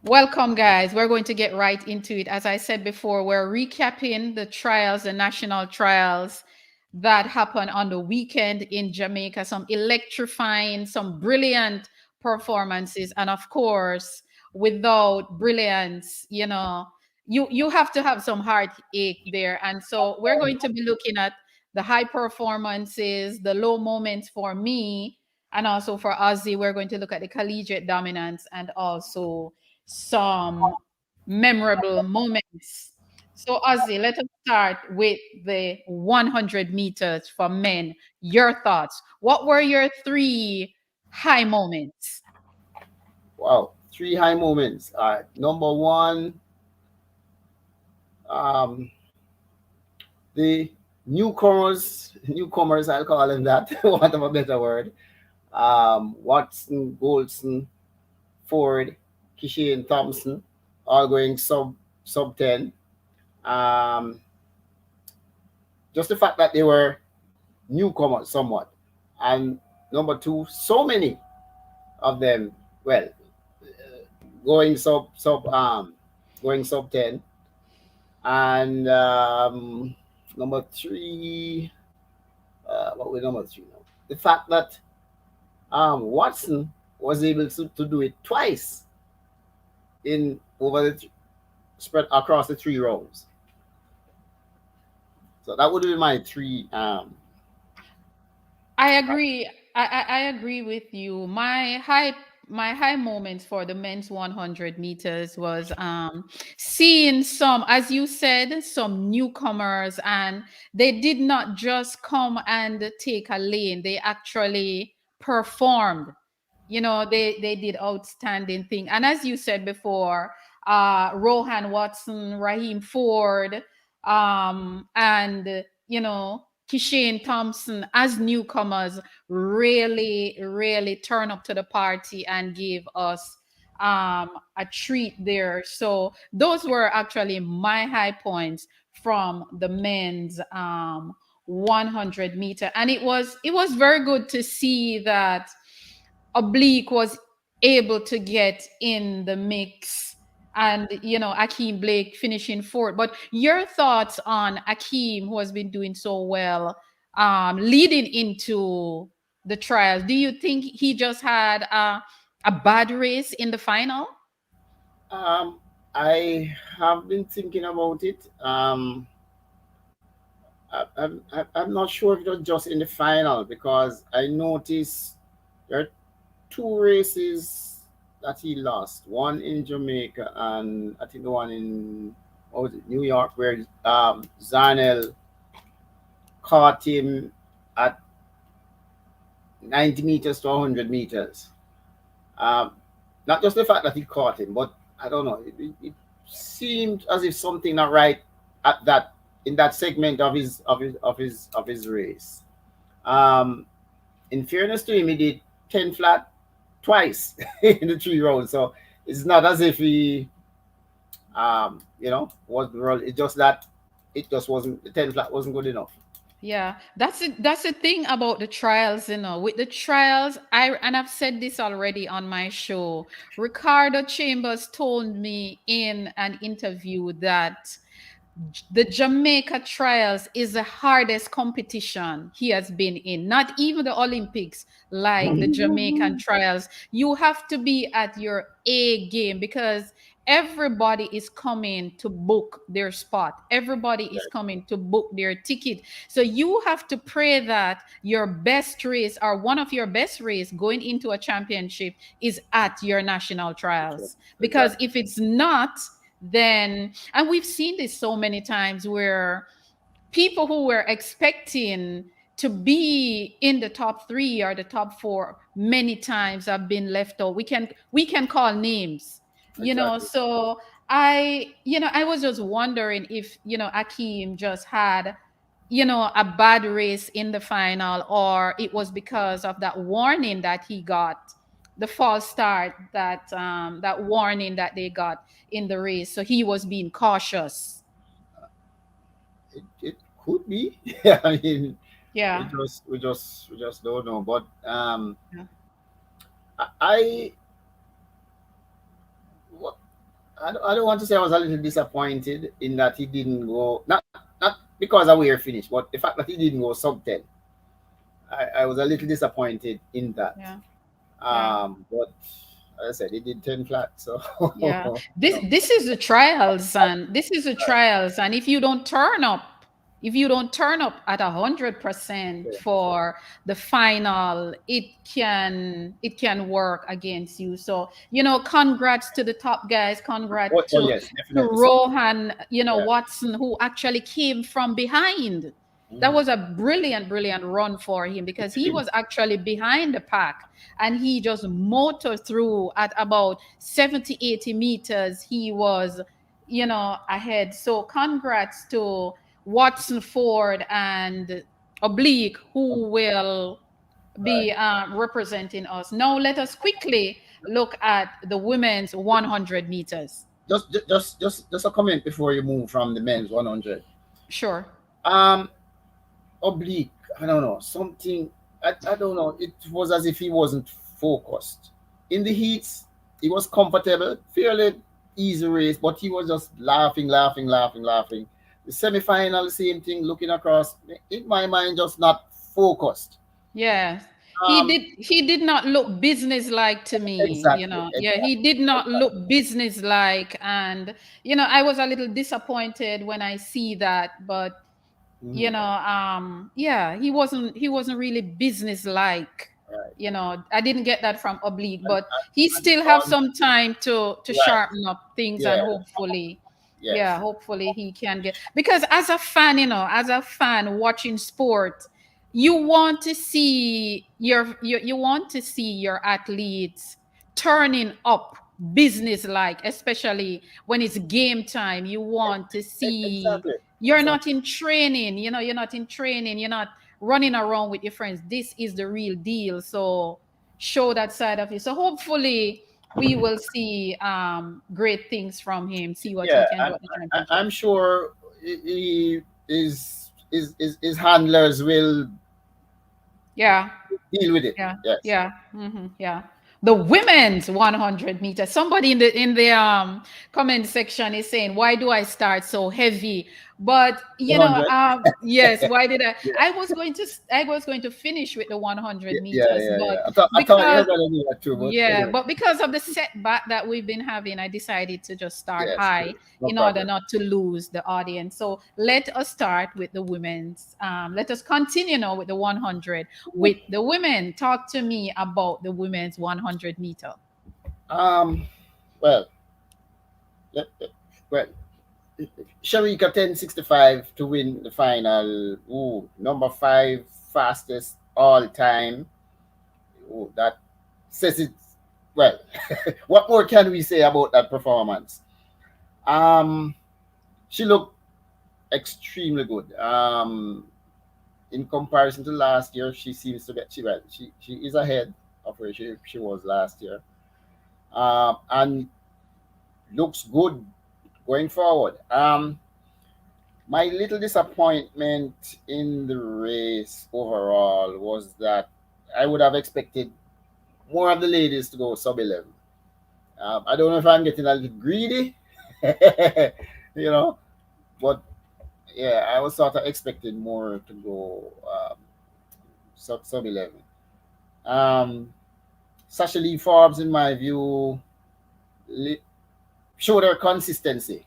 Welcome, guys. We're going to get right into it. As I said before, we're recapping the trials, the national trials that happened on the weekend in Jamaica. Some electrifying, some brilliant performances. And of course, without brilliance, you have to have some heartache there. And so we're going to be looking at the high performances, the low moments for me, and also for Ozzy. We're going to look at the collegiate dominance and also some memorable moments. So, Ozzy, let us start with the 100 meters for men. Your thoughts. What were your three high moments? Wow, three high moments. All right, number one, um, the newcomers, I'll call them that, want of a better word. Watson, Goldson, Ford, Kishi, and Thompson, all going sub 10. Um, just the fact that they were newcomers somewhat, and number two, so many of them, well, going going sub 10. And number three, what was number three now? The fact that Watson was able to do it twice in over spread across the 3 rounds. So that would be my three. I agree. I agree with you. My high moments for the men's 100 meters was seeing some, as you said, some newcomers, and they did not just come and take a lane. They actually performed. They did outstanding thing. And as you said before, Rohan Watson, Raheem Ford, and Kishane Thompson as newcomers really, really turn up to the party and give us a treat there. So those were actually my high points from the men's 100 meter, and it was very good to see that Oblique was able to get in the mix, and Akeem Blake finishing fourth. But your thoughts on Akeem, who has been doing so well leading into the trials? Do you think he just had a bad race in the final? Um, I have been thinking about it. I'm not sure if it was just in the final because I noticed there are two races that he lost. One in Jamaica and I think the one in what was it, New York, where Zarnell caught him at 90 meters to 100 meters. Um, Not just the fact that he caught him, but I don't know. It seemed as if something not right at that in that segment of his race. Um, in fairness to him, he did 10 flat twice in the 3 rounds. So it's not as if he, was the world. It's just that it just wasn't, the 10 flat wasn't good enough. Yeah, that's the thing about the trials, With the trials, I've said this already on my show. Ricardo Chambers told me in an interview that the Jamaica trials is the hardest competition he has been in. Not even the Olympics, like the Jamaican trials. You have to be at your A game because everybody is coming to book their spot. Everybody is coming to book their ticket. So you have to pray that your best race or one of your best race going into a championship is at your national trials. Because Exactly. if it's not, then, and we've seen this so many times where people who were expecting to be in the top three or the top four many times have been left out. We can call names, Exactly. so I was just wondering if Akeem just had a bad race in the final, or it was because of that warning that he got, the false start, that warning that they got in the race, so he was being cautious. It could be. Yeah, I mean, we Yeah. just we just we just don't know. But Yeah. I what I don't want to say I was a little disappointed in that he didn't go, not because of where he finished, but the fact that he didn't go sub 10. I was a little disappointed in that. Yeah. Yeah. But as I said, he did 10 flat, so Yeah. you This is the trials, and this is the trials. And if you don't turn up, if you don't turn up at 100% yeah. for the final, it can work against you. So, congrats to the top guys. Congrats Oh, to yes, definitely so. Rohan, Yeah. Watson, who actually came from behind. That Mhm. was a brilliant, brilliant run for him because he was actually behind the pack, and he just motored through at about 70, 80 meters. He was, ahead. So congrats to Watson, Ford, and Oblique, who will Right. be representing us. Now let us quickly look at the women's 100 meters. Just a comment before you move from the men's 100. Sure. Um, Oblique, I don't know, something, I don't know. It was as if he wasn't focused. In the heats, he was comfortable, fairly easy race, but he was just laughing, laughing, laughing, laughing. The semi-final, same thing, looking across. In my mind, just not focused. Yes. He Um, did he did not look businesslike to me, exactly, Yeah, he exactly, did not look exactly. businesslike, and I was a little disappointed when I see that, but Mhm. yeah, he wasn't really businesslike. Right. I didn't get that from Oblique, And, but he and still have on, some time to right, sharpen up things, and yeah, hopefully, yeah, yes, hopefully he can get, because as a fan, as a fan watching sport, you want to see your athletes turning up business like, especially when it's game time. You want to see, exactly, you're not exactly. in training, you're not in training, you're not running around with your friends. This is the real deal. So show that side of it. So hopefully we will see great things from him, see what he Yeah, can do at the championship. I'm sure his handlers will Yeah. deal with it. Yeah, Yes, yeah, yeah. The women's 100 meters. Somebody in the comment section is saying, "Why do I start so heavy?" But 100. yes. Why did I? I was going to finish with the 100 Yeah, meters, yeah, but yeah. I thought you because were gonna do that too, but yeah, anyway. but because of the setback that we've been having, I decided to just start Yes, high no in order problem. not to lose the audience. So let us start with the women's. Let us continue now with the 100 with the women. Talk to me about the women's 100 meter. Um, well, let- let- well, Sharika 1065 to win the final. Ooh, number five fastest all time. Ooh, that says it. Well, what more can we say about that performance? Um, she looked extremely good. In comparison to last year, she seems to get she is ahead of where she was last year. And looks good going forward. My little disappointment in the race overall was that I would have expected more of the ladies to go sub 11. I don't know if I'm getting a little greedy, you know, but yeah, I was sort of expecting more to go sub 11. Um, Sasha Lee Forbes, in my view, li- showed her consistency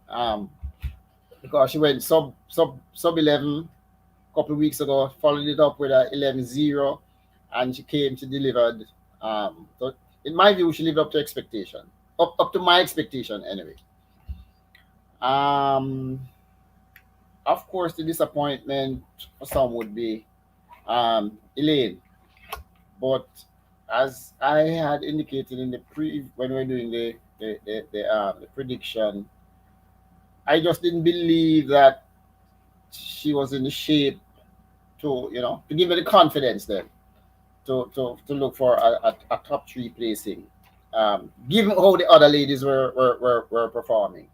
um, because she went sub 11 a couple of weeks ago, followed it up with a 11-0, and she came to delivered. So in my view, she lived up to expectation, up to my expectation anyway. Um, of course, the disappointment for some would be Elaine, but as I had indicated in the when we were doing the prediction, I just didn't believe that she was in the shape to to give her the confidence then to look for a top three placing, given how the other ladies were performing.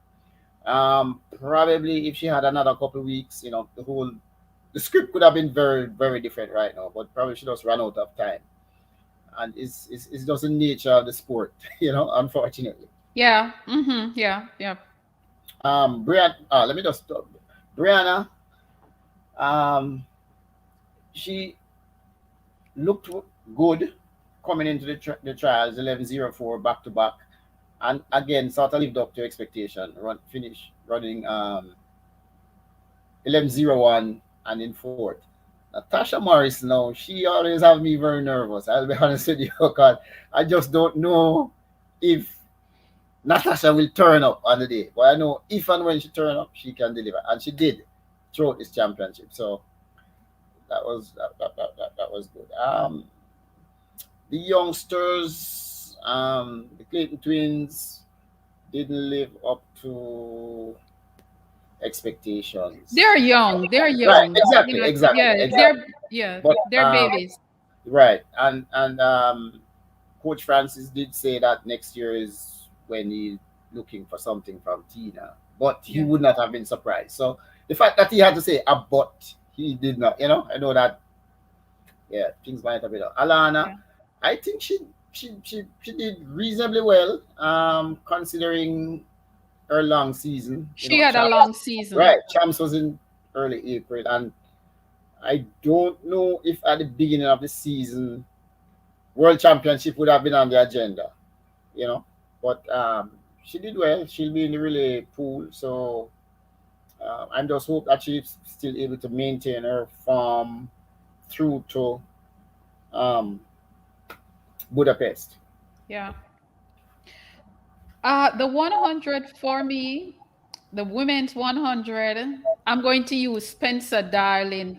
Probably if she had another couple of weeks, the script could have been very, very different right now, but probably she just ran out of time. And it's just the nature of the sport, unfortunately. Yeah. Mm-hmm. Yeah. Yeah. Let me just stop. Brianna, um, she looked good coming into the trials 11:04 back to back, and again sort of lived up to expectation. Finish running 11:01 and in fourth. Natasha Morris now, she always have me very nervous. I'll be honest with you, because I just don't know if Natasha will turn up on the day. But I know if and when she turn up, she can deliver, and she did throughout this championship. So that was good. The youngsters, the Clayton twins, didn't live up to expectations. They're young. They're Right, young. exactly, Yeah. exactly, Yeah. exactly. Yeah. But They're babies. right, and Coach Francis did say that next year is when he's looking for something from Tina, but he Yeah. would not have been surprised. So the fact that he had to say a but, he did not. I know that, yeah, things might have been up. Alana, Yeah. I think she did reasonably well, considering her long season. She had a Champs, long season. right? Champs was in early April, and I don't know if at the beginning of the season World Championship would have been on the agenda, you know. But she did well. She'll be in the relay pool, so I'm just hope that she's still able to maintain her form through to um, Budapest. Yeah. The 100 for me, the women's 100. I'm going to use Darlington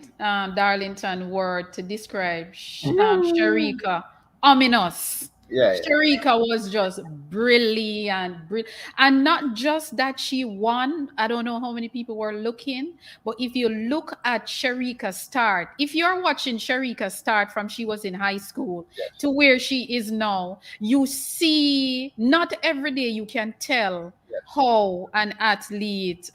word to describe Shericka. Ominous. Yeah, yeah, Shericka was just brilliant, and not just that she won. I don't know how many people were looking, but if you look at Shericka start, if you're watching Shericka start from she was in high school yes, to where she is now, you see not every day you can tell yes, how an athlete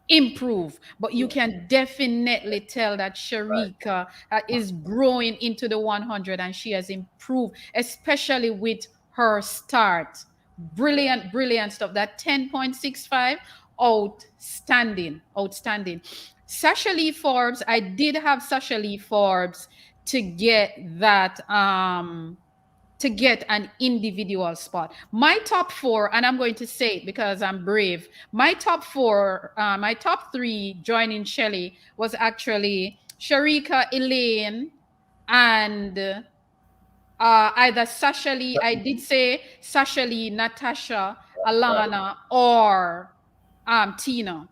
improve, but you yeah, can definitely tell that right, Sharika is growing into the 100 and she has improved, especially with her start. yeah, Brilliant, brilliant stuff. That 10.65, outstanding, outstanding. Sasha Lee Forbes, I did have Sasha Lee Forbes to get that to get an individual spot. My top four, and I'm going to say it because I'm brave. My top four, my top three joining Shelly was actually Sharika, Elaine, and either Sasha Lee. I did say Sasha Lee, Natasha, right. Alana, or Tina.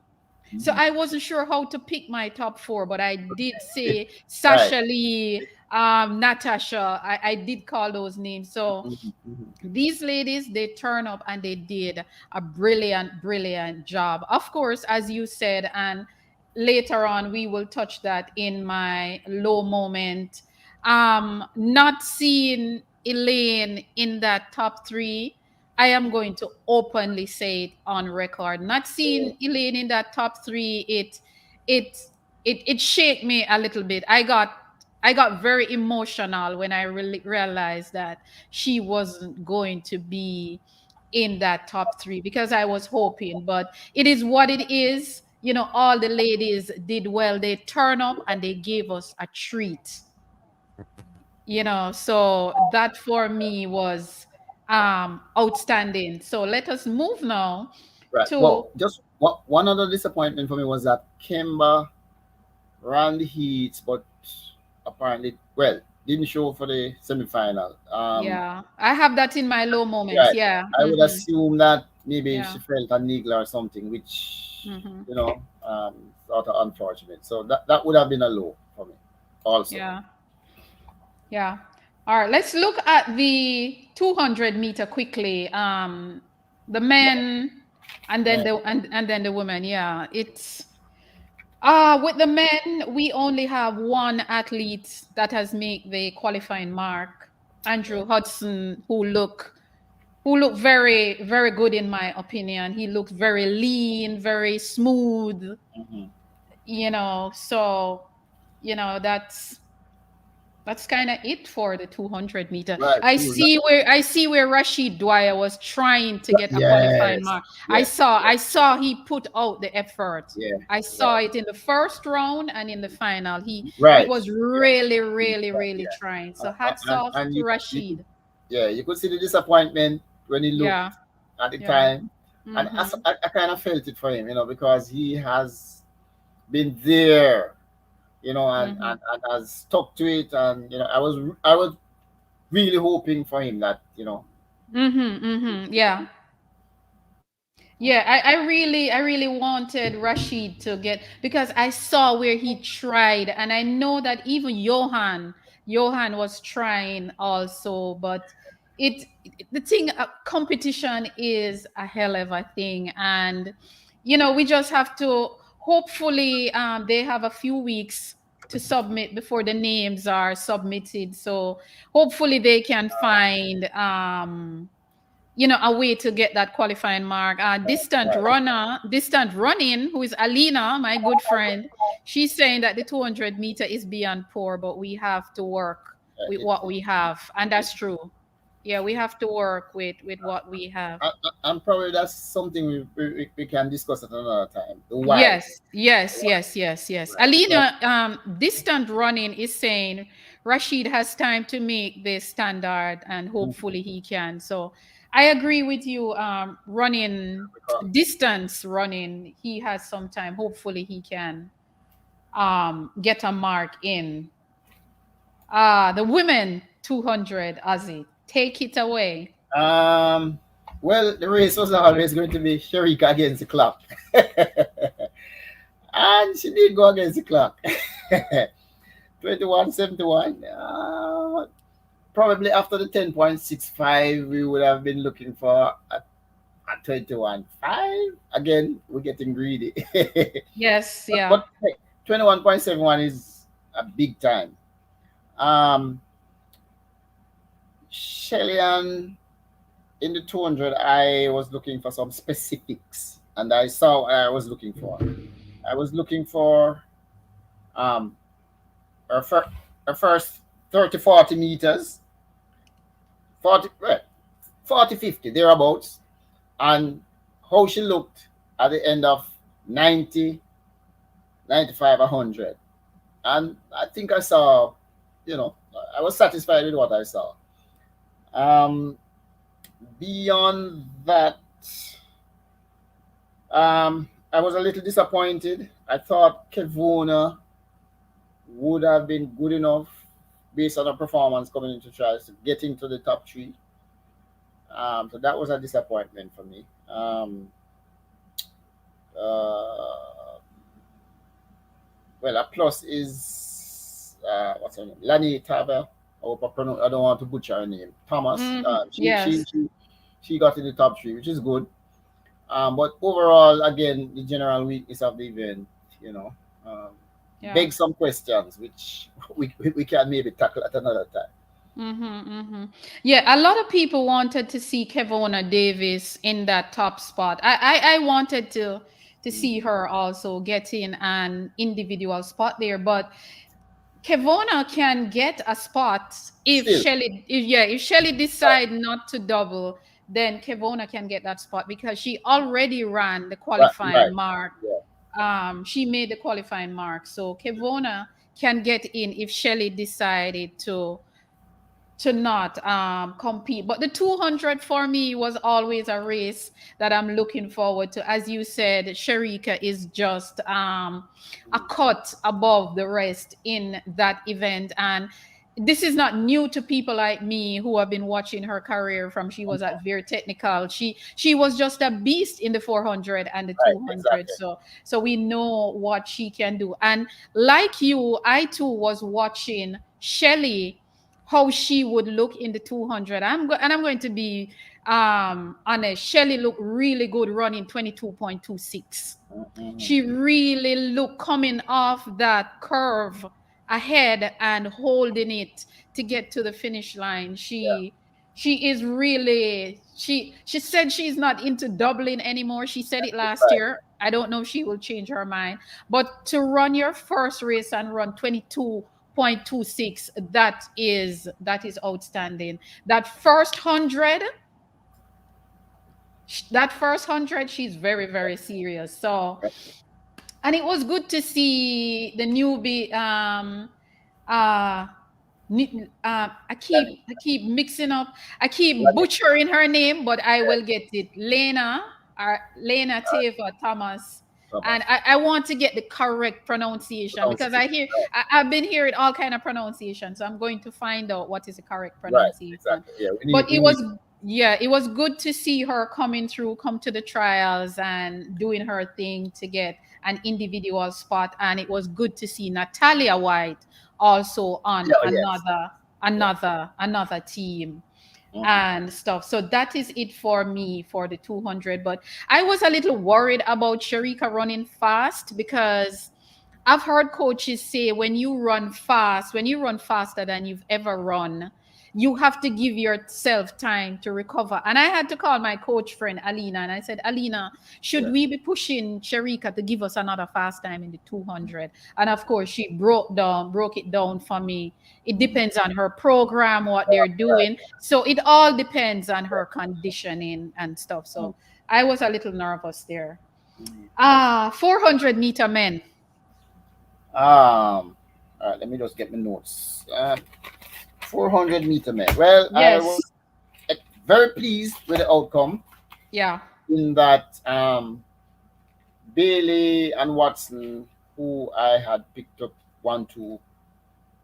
So Mhm. I wasn't sure how to pick my top four, but I did say Right. Sasha Lee, Natasha. I did call those names. So Mhm, mhm. these ladies, they turn up and they did a brilliant, brilliant job. Of course, as you said, and later on we will touch that in my low moment. Not seeing Elaine in that top three, I am going to openly say it on record. Not seeing Elaine in that top three, it it shake me a little bit. I got very emotional when I really realized that she wasn't going to be in that top three because I was hoping, but it is what it is. All the ladies did well. They turn up and they gave us a treat. So that for me was outstanding. So let us move now Right. to Well, just one other disappointment for me was that Kemba ran the heats, but apparently, well, didn't show for the semifinal. yeah. I have that in my low moments. Right. Yeah. I would assume that maybe Yeah. she felt a niggle or something, which hmm sort of unfortunate. So that would have been a low for me, also. Yeah. Yeah. All right. Let's look at the 200-meter quickly. The men and then Yeah. the women. Yeah. It's with the men, we only have one athlete that has made the qualifying mark, Andrew Hudson, who looked very, very good in my opinion. He looked very lean, very smooth, Mhm. so that's That's kind of it for the 200-meter. Right. I see where Rashid Dwyer was trying to get a qualifying Yes. mark. I Yes. saw Yes. I saw he put out the effort. Yeah. I Yeah. saw it in the first round and in the final. He Right. was Yeah. really, really, really Yeah. trying. So hats off And to you could, Rashid. yeah, you could see the disappointment when he looked Yeah, at the yeah. time, and Mm-hmm. I kind of felt it for him, because he has been there, Mm-hmm. and has stuck to it, and I was really hoping for him that Mm-hmm. Mm-hmm. Yeah. Yeah, I really wanted Rashid to get, because I saw where he tried, and I know that even Johan was trying also, but the thing, competition is a hell of a thing, and we just have to, hopefully they have a few weeks to submit before the names are submitted, so hopefully they can find a way to get that qualifying mark. Distant running, who is Alina, my good friend, she's saying that the 200-meter is beyond poor, but we have to work with it, what it, we have, and it, that's true. Yeah, we have to work with what we have. and probably that's something we can discuss at another time. The why. Yes, yes, yes, yes, yes. Right. Because Alina, distant running is saying Rashid has time to make the standard and hopefully he can. So I agree with you. Distance running, he has some time. Hopefully he can get a mark in. The women 200, Ozzy. Take it away. well, the race was always going to be Shericka against the clock. And she did go against the clock. 21:71. Probably after the 10.65, we would have been looking for a 21.5. Again, we're getting greedy. Yes, yeah. but hey, 21.71 is a big time. Um, Shellyan, in the 200, I was looking for some specifics, and I saw what I was looking for. I was looking for um, her, her first 30, 40 meters, 40, well, 40, 50, thereabouts, and how she looked at the end of 90, 95, 100. And I think I saw, I was satisfied with what I saw. Um, Beyond that, I was a little disappointed. I thought Kevona would have been good enough based on her performance coming into trials to get into the top three. So that was a disappointment for me. Uh, well, a plus is what's her name? Lani Tavel. I don't want to butcher her name. Thomas. Hmm. She, she Yes. she she got in the top three, which is good. But overall, again, the general weakness of the event, you know, um, Yeah. begs some questions, which we can maybe tackle at another time. Mm-hmm, mm-hmm. Yeah, a lot of people wanted to see Kevona Davis in that top spot. I wanted to see Mm. her also getting an individual spot there, but Kevona can get a spot if Still, Shelly right, decide not to double, then Kevona can get that spot because she already ran the right, qualifying right. mark. Yeah. She made the qualifying mark, so Kevona can get in if Shelly decided to not compete. But the 200 for me was always a race that I'm looking forward to. As you said, Shericka is just a cut above the rest in that event. And this is not new to people like me who have been watching her career from she was at Very Technical. She was just a beast in the 400 and the Right, 200. exactly. So we know what she can do. And like you, I too was watching Shelly, how she would look in the 200. I'm going to be honest. Shelly looked really good running 22.26. She Mm-hmm. really looked coming off that curve ahead and holding it to get to the finish line. Yeah. She is really, she said she's not into doubling anymore. She said it last Right. year. I don't know if she will change her mind. But to run your first race and run 22 .26. That is outstanding. That first 100, she's very, very serious. So, and it was good to see the newbie. Uh, I keep mixing up. I keep butchering her name, but I will get it. Lena Tava Thomas. And Thomas. I want to get the correct pronunciation because Pronunciation. I've been hearing all kind of pronunciation. So I'm going to find out what is the correct Right. pronunciation. Exactly. Yeah. But We need. it was good to see her come to the trials and doing her thing to get an individual spot. And it was good to see Natalia White also on Yeah. Yes. Yeah. another team Mhm. and stuff. So that is it for me for the 200. But I was a little worried about Shericka running fast because I've heard coaches say when you run faster than you've ever run, you have to give yourself time to recover. And I had to call my coach friend Alina and I said, Alina, should Yeah. we be pushing Shericka to give us another fast time in the 200? And of course, she broke it down for me. It Mhm. depends on her program, what they're Right. doing. So it all depends on her conditioning and stuff. Mhm. So I was a little nervous there. Mhm. 400-meter men. All right. Let me just get my notes. 400-meter man. Well, I was Yes. very pleased with the outcome Yeah. in that Bailey and Watson, who I had picked up 1, 2,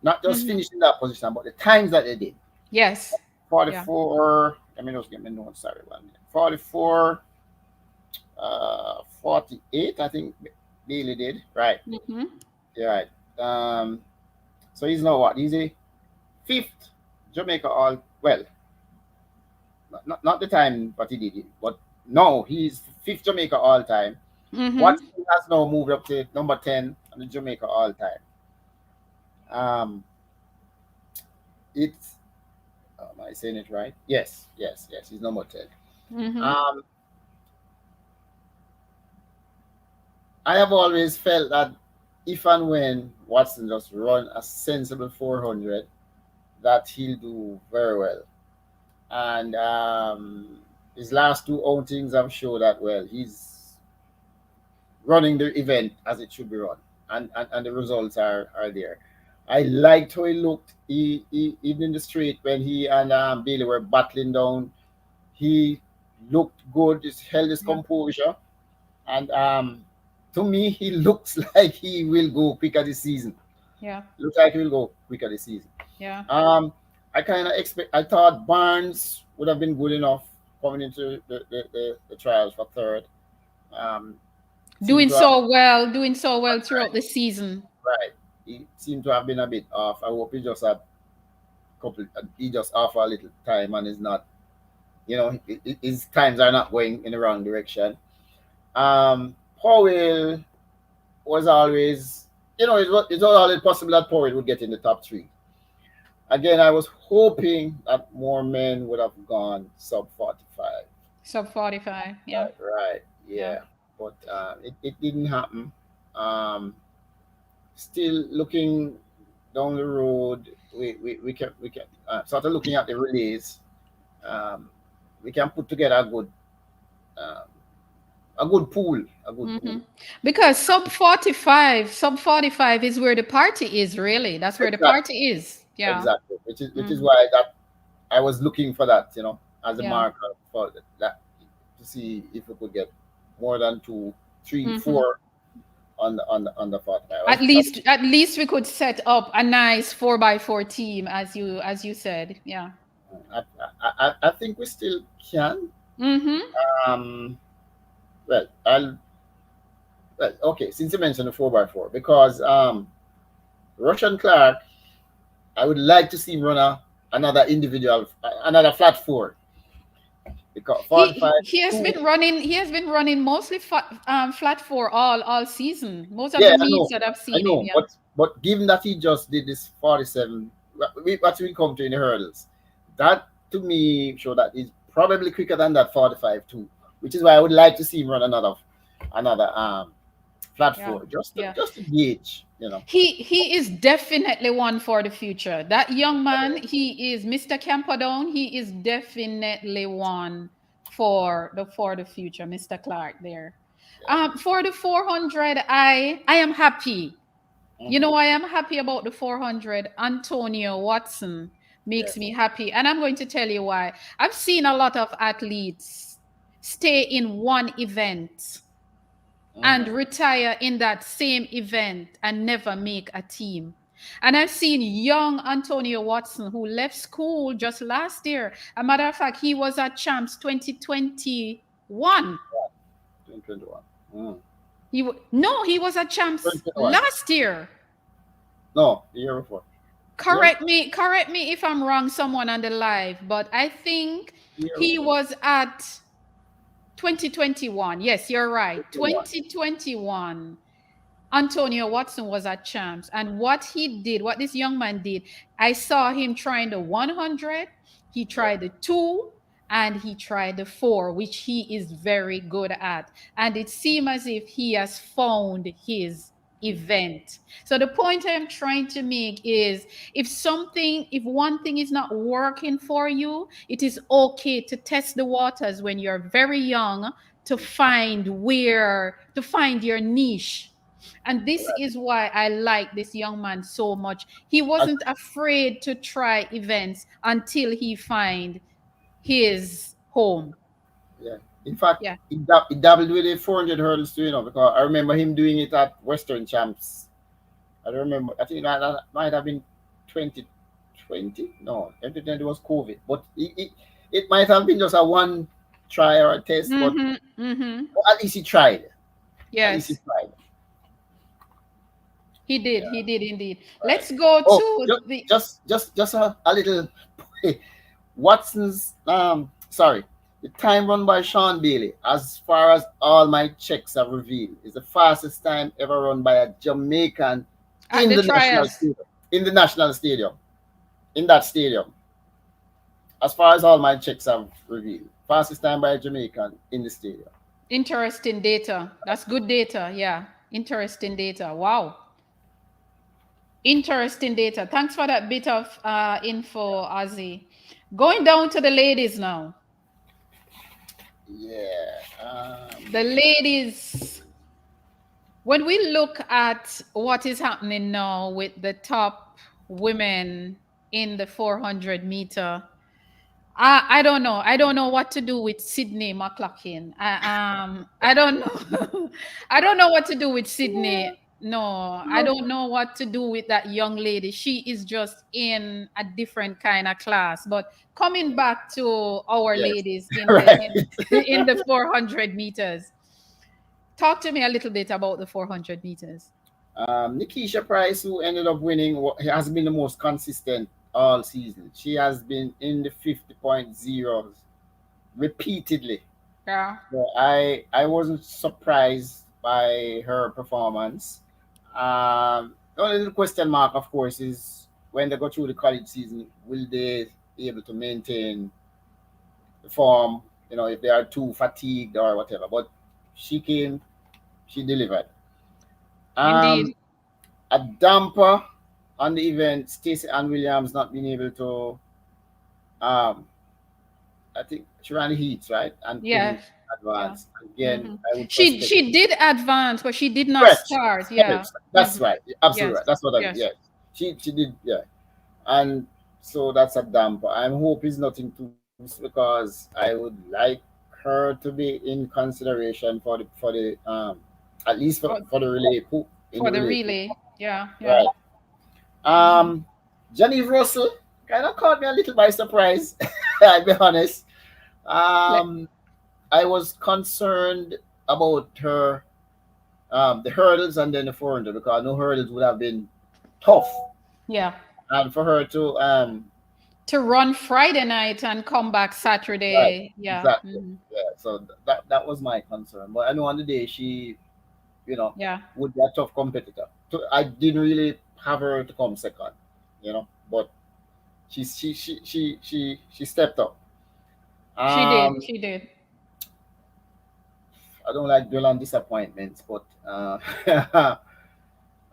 not just Hmm. finishing that position, but the times that they did. Yes. Yeah. 44. Let me just get my notes. Sorry, 1 minute. 44, 48. I think Bailey did. Right. Hmm. Yeah. Right. Um. So he's now what? He's a fifth Jamaica all. Well, not the time what he did, but no, he's fifth Jamaica all time. Hmm. Watson has now moved up to number 10 on the Jamaica all time. Um, it's am I saying it right? Yes, yes, yes. He's number 10. Hmm. Um, I have always felt that if and when Watson just run a sensible 400, that he'll do very well. And his last two outings have shown that well. He's running the event as it should be run, and the results are there. I liked how he looked. Even in the street when he and Bailey were battling down, he looked good. He held his Yeah. composure, and to me, he looks like he will go quicker this season. Yeah. Looks like he will go quicker this season. Yeah. Um, I kind of expect. I thought Barnes would have been good enough coming into the trials for third. Um, seemed to have Doing so well throughout the season. right. He seemed to have been a bit off. I hope he just had couple. He just off a little time and is not. His times are not going in the wrong direction. Powell was always, it's always possible that Powell would get in the top three. Again, I was hoping that more men would have gone sub 45. Sub 45. Yeah. Right. Yeah. Yeah. But it didn't happen. Um, Still looking down the road, we can sort of looking at the relays. Um, we can put together um, a good pool, a good Hmm. pool. Because sub 45 is where the party is, really. That's where the Exactly, party is. Yeah. exactly. Which is Hmm. why that I was looking for that, as a Yeah. marker for that to see if we could get more than two, three, Hmm. four on the 45. At least we could set up a nice 4x4 team, as you said. Yeah. I think we still can. Hmm. Um, well, okay. Since you mentioned the 4x4, because Russian Clark, I would like to see him run another individual, another flat four, because He 45 he has two. been running. He has been running mostly flat four all season. Most of the Yeah, meets that I've I seen him. know, Yeah. but given that he just did this 47, what we come to in the hurdles, that to me show that he's probably quicker than that 45 too, which is why I would like to see him run another flat Yeah. four, just to, Yeah. just to gauge. you know. He is definitely one for the future. That young man, he is Mr. Camperdown. He is definitely one for the future, Mr. Clark there. Yeah. For the 400, I am happy. You Hmm. know, I am happy about the 400. Antonio Watson makes Yes. me happy, and I'm going to tell you why. I've seen a lot of athletes stay in one event and Hmm. retire in that same event and never make a team. And I've seen young Antonio Watson who left school just last year. A matter of fact, he was at Champs 2021. 2021. Mm. No, he was at Champs 2021. last year. No, the year before. Year, Correct me if I'm wrong, someone on the live, but I think year he before. was at 2021. Yes, you're right. 2021. 2021. Antonio Watson was at Champs, and what he did, what this young man did, I saw him trying the 100, he Yeah. tried the 2, and he tried the 4, which he is very good at. And it seemed as if he has found his event. So the point I'm trying to make is if one thing is not working for you, it is okay to test the waters when you're very young to find your niche. And this Right. is why I like this young man so much. He I, wasn't afraid to try events until he find his home. yeah. In fact, Yeah. he dabbled with the 400 hurdles too, you know, because I remember him doing it at Western Champs. I don't remember. I think that might have been 2020. No, 2020 was COVID. But it might have been just a one try or a test, but Mm-hmm. Mm-hmm. at least he tried. At least he Yes. tried. He did. Yeah. He did indeed. Right. Let's go Oh, to the just a little. Watson's sorry, the time run by Sean Bailey, as far as all my checks have revealed, is the fastest time ever run by a Jamaican at in the the national trials. stadium. In the national stadium, in that stadium, as far as all my checks have revealed, fastest time by a Jamaican in the stadium. Interesting data. That's good data. Yeah. Interesting data. Wow. Interesting data. Thanks for that bit of info, Ozzy. Going down to the ladies now. Yeah. The ladies, when we look at what is happening now with the top women in the 400 meter, I don't know. I don't know what to do with Sydney McLaughlin. I don't know. I don't know what to do with Sydney. No, I don't know what to do with that young lady. She is just in a different kind of class. But coming back to our Yes. ladies Right. in the 400 meters, talk to me a little bit about the 400 meters. Nikisha Price, who ended up winning, has been the most consistent all season. She has been in the 50.0s repeatedly. Yeah, So I wasn't surprised by her performance. The only little question mark, of course, is when they go through the college season, will they be able to maintain the form? You know, if they are too fatigued or whatever. But she came, she delivered. Um, indeed. a damper on the event, Stacey Ann Williams not being able to, um, I think she ran the heats, right? And couldn't Yes. Yeah. advance. Again, Hmm. I would She suspect. she did advance, but she did not Correct. start. Yeah. Correct. Hmm. That's right. Absolutely Yes. right. That's what I mean. Yes. Yeah. She did, yeah. And so that's a damper. I'm hoping it's nothing too because I would like her to be in consideration for the at least For, for the relay pool in for the the relay pool. relay. Yeah. Yeah. Right. Hmm. Um, Jenny Russell kind of caught me a little by surprise. I'll be honest. Let, Um, I was concerned about her, the hurdles and then the 400 because no hurdles would have been tough, yeah. and for her to To run Friday night and come back right, Saturday. Yeah. exactly, Hmm. yeah. So that was my concern. But I know on the day she, you know, Yeah. would be a tough competitor. So I didn't really have her to come second, you know, but she stepped up. She did. Um, She did. I don't like dwell on disappointments, but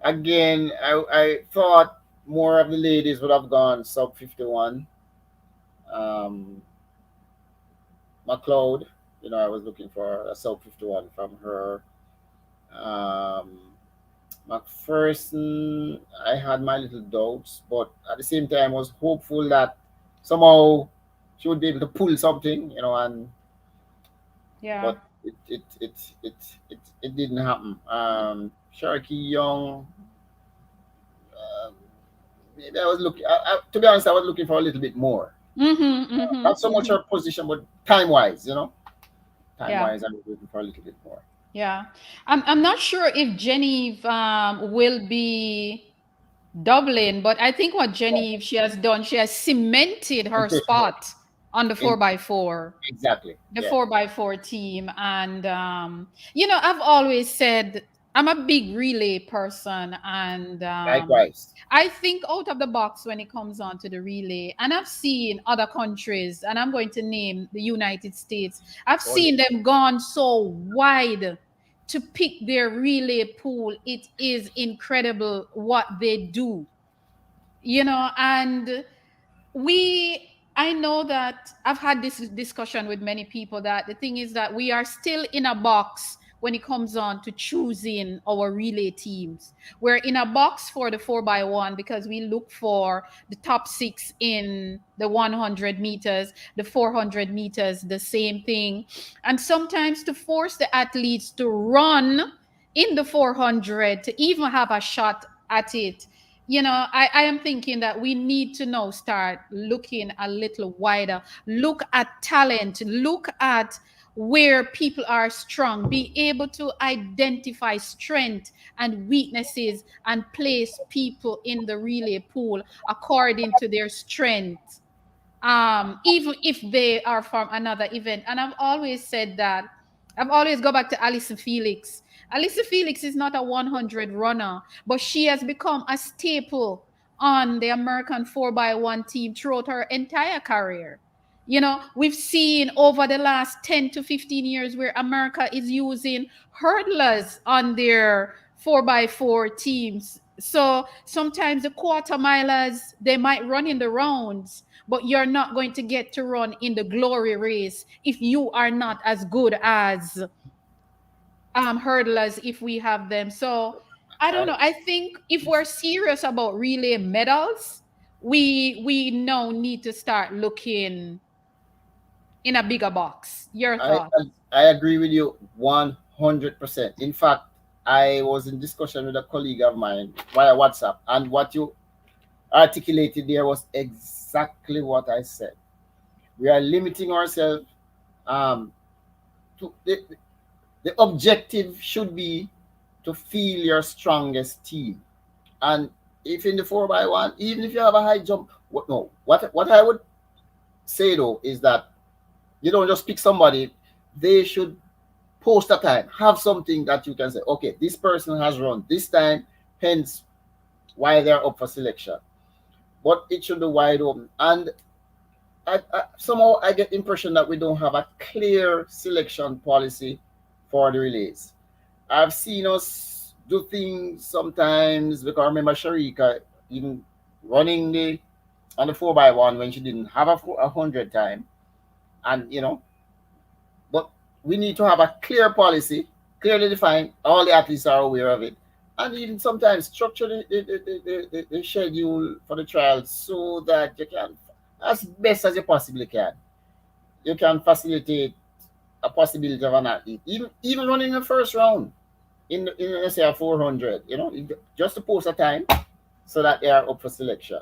Again, I thought more of the ladies would have gone sub 51. Um, McLeod, I was looking for a sub 51 from her. Um, McPherson, I had my little doubts, but at the same time, I was hopeful that somehow she would be able to pull something, and Yeah. but it didn't happen. Sharky Young, um, maybe I was looking. To be honest, I was looking for a little bit more. Mm-hmm. Mm-hmm. Not so much Mm-hmm. her position, but time wise, time Yeah. wise, I was looking for a little bit more. Yeah. I'm not sure if Genevieve will be Dublin, but I think what Genevieve she has done, she has cemented her spot on the In 4x4, exactly, the yeah. 4x4 team. And I've always said I'm a big relay person, and Likewise. I think out of the box when it comes on to the relay. And I've seen other countries, and I'm going to name the United States. I've Oh yeah. seen them gone so wide to pick their relay pool. It is incredible what they do, and we I know that I've had this discussion with many people, that the thing is that we are still in a box when it comes on to choosing our relay teams. We're in a box for the 4x1 because we look for the top six in the 100 meters, the 400 meters, the same thing. And sometimes to force the athletes to run in the 400 to even have a shot at it, I am thinking that we need to now start looking a little wider, look at talent, look at where people are strong, be able to identify strength and weaknesses and place people in the relay pool according to their strength, even if they are from another event. And I've always said that, I've always go back to Alison Felix. Alison Felix is not a 100 runner, but she has become a staple on the American 4x1 team throughout her entire career. We've seen over the last 10 to 15 years where America is using hurdlers on their 4x4 teams. So sometimes the quarter milers, they might run in the rounds, but you're not going to get to run in the glory race if you are not as good as hurdlers, if we have them. So I don't I, know. I think if we're serious about relay medals, we now need to start looking in a bigger box. Your I thought? I agree with you 100%. In fact, I was in discussion with a colleague of mine via WhatsApp, and what you articulated there was exactly what I said. We are limiting ourselves. Um, to the objective should be to feel your strongest team. And if in the 4x1, even if you have a high jump, what I would say though is that you don't just pick somebody. They should post a time, have something that you can say, okay, this person has run this time, hence why they're up for selection. But it should be wide open. And somehow I get the impression that we don't have a clear selection policy for the relays. I've seen us do things sometimes, because I remember Shericka even running the on the 4x1 when she didn't have a 100 time. And but we need to have a clear policy, clearly defined. All the athletes are aware of it, and even sometimes structure the schedule for the trials so that you can, as best as you possibly can, you can facilitate a possibility of an athlete, even running the first round in let's say a 400. Just to post a time so that they are up for selection.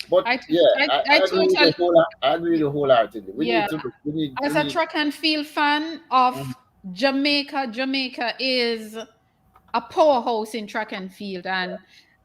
But I, yeah, I I agree with totally, you I agree with you wholeheartedly. We yeah. need to we As a need track and field fan of mhm, Jamaica, Jamaica is a powerhouse in track and field. And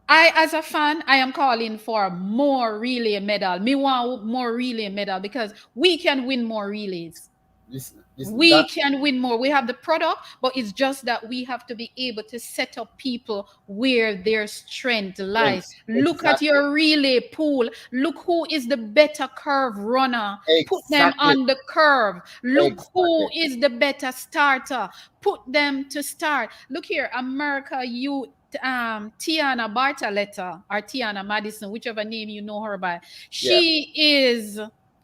I, as a fan, I am calling for more relay medal. Me want more relay medal because we can win more relays. listen We that can win more. We have the product, but it's just that we have to be able to set up people where their strength lies. Look at exactly your relay pool. Look who is the better curve runner. Put them exactly on the curve. Look who exactly is the better starter. Put them to start. Look here, America, you. Tiana Bartaletta or Tiana Madison, whichever name you know her by. Yeah. She is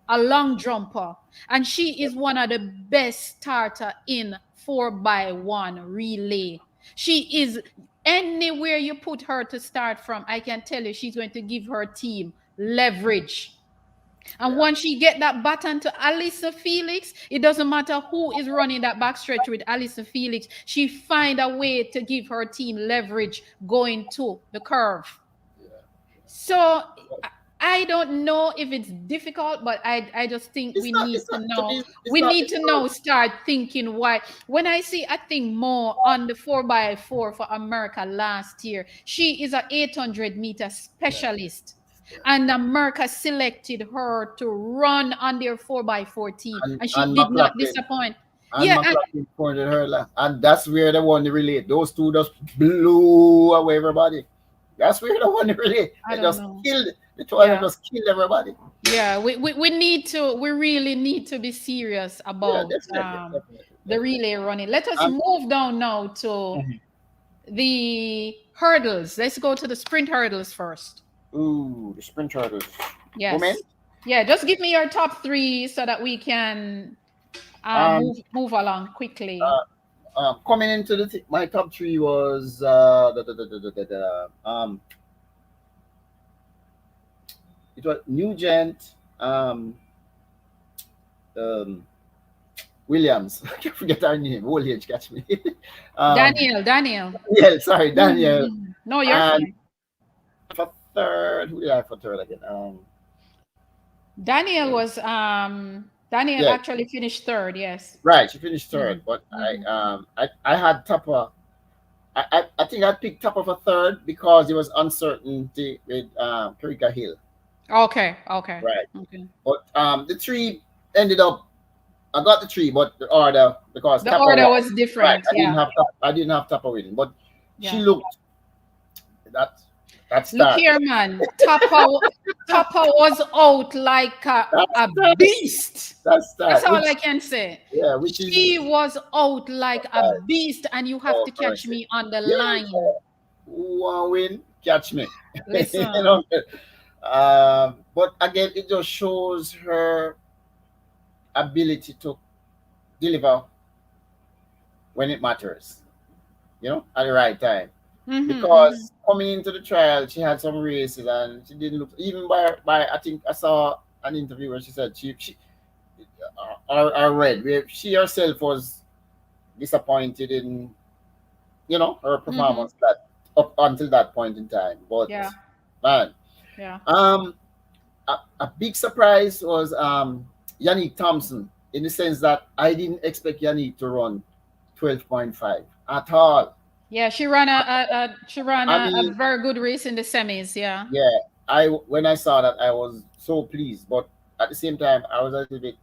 a long jumper, and she is one of the best starter in 4x1 relay. She is anywhere you put her to start from. I can tell you, she's going to give her team leverage. And Yeah. once she get that baton to Alisa Felix, it doesn't matter who is running that backstretch with Alisa Felix. She find a way to give her team leverage going to the curve. Yeah. So I don't know if it's difficult, but I just think It's we not. need It's to not. To know. me, it's We not. need It's to not. know. Start thinking why. When I see, I think more on the 4x4 for America last year. She is an 800-meter Yeah. specialist, Yeah. and America selected her to run on their 4x4 team, and she And did not McLaughlin. disappoint. And Yeah, and McLaughlin pointed her, and that's where the one relate. Those two just blew away everybody. That's where the one relate. I They don't just know. killed. The two of them Yeah. just killed everybody. Yeah, we need to, we really need to be serious Yeah, about definitely, definitely, the definitely. relay running. Let us Um, move down now to mhm. the hurdles. Let's go to the sprint hurdles first. Ooh, the sprint hurdles. Women. Yes. Yeah, just give me your top three so that we can Um, move along quickly. coming into my top three was it was Nugent, um, um, Williams. I can't forget her name. Old age, catch me. um, Daniel. yeah, sorry, Daniel. No, you're And fine. for third, who did I have for third again? Daniel Yeah, actually finished third, yes. right. She finished third, Mhm, but mhm. I had Tupper. I think I picked Tupper for third because there was uncertainty with Karika Hill. Okay. Right. Okay. But the three ended up. I got the three, but the order because The Tupper order won. was Right. different, I didn't yeah. have I didn't have Tupper winning, but she Yeah. looked that that Look start. here, man. Topper was out like That a start. beast. That That's start. all Which I can say. yeah, which is She was out like a beast, and you have oh to catch mercy. me on the Yeah, line. one win, catch me. you Listen. know. But again, it just shows her ability to deliver when it matters. At the right time. Mm-hmm. Because coming into the trial, she had some races and she didn't look even by I think I saw an interview where she said she I read where she herself was disappointed in her Mm-hmm. performance that up until that point in time. But Yeah. man, Yeah. um, a big surprise was Yannick Thompson in the sense that I didn't expect Yannick to run 12.5 at all. Yeah. She ran I a mean, very good race in the semis. Yeah. yeah, I when I saw that I was so pleased, but at the same time I was a little bit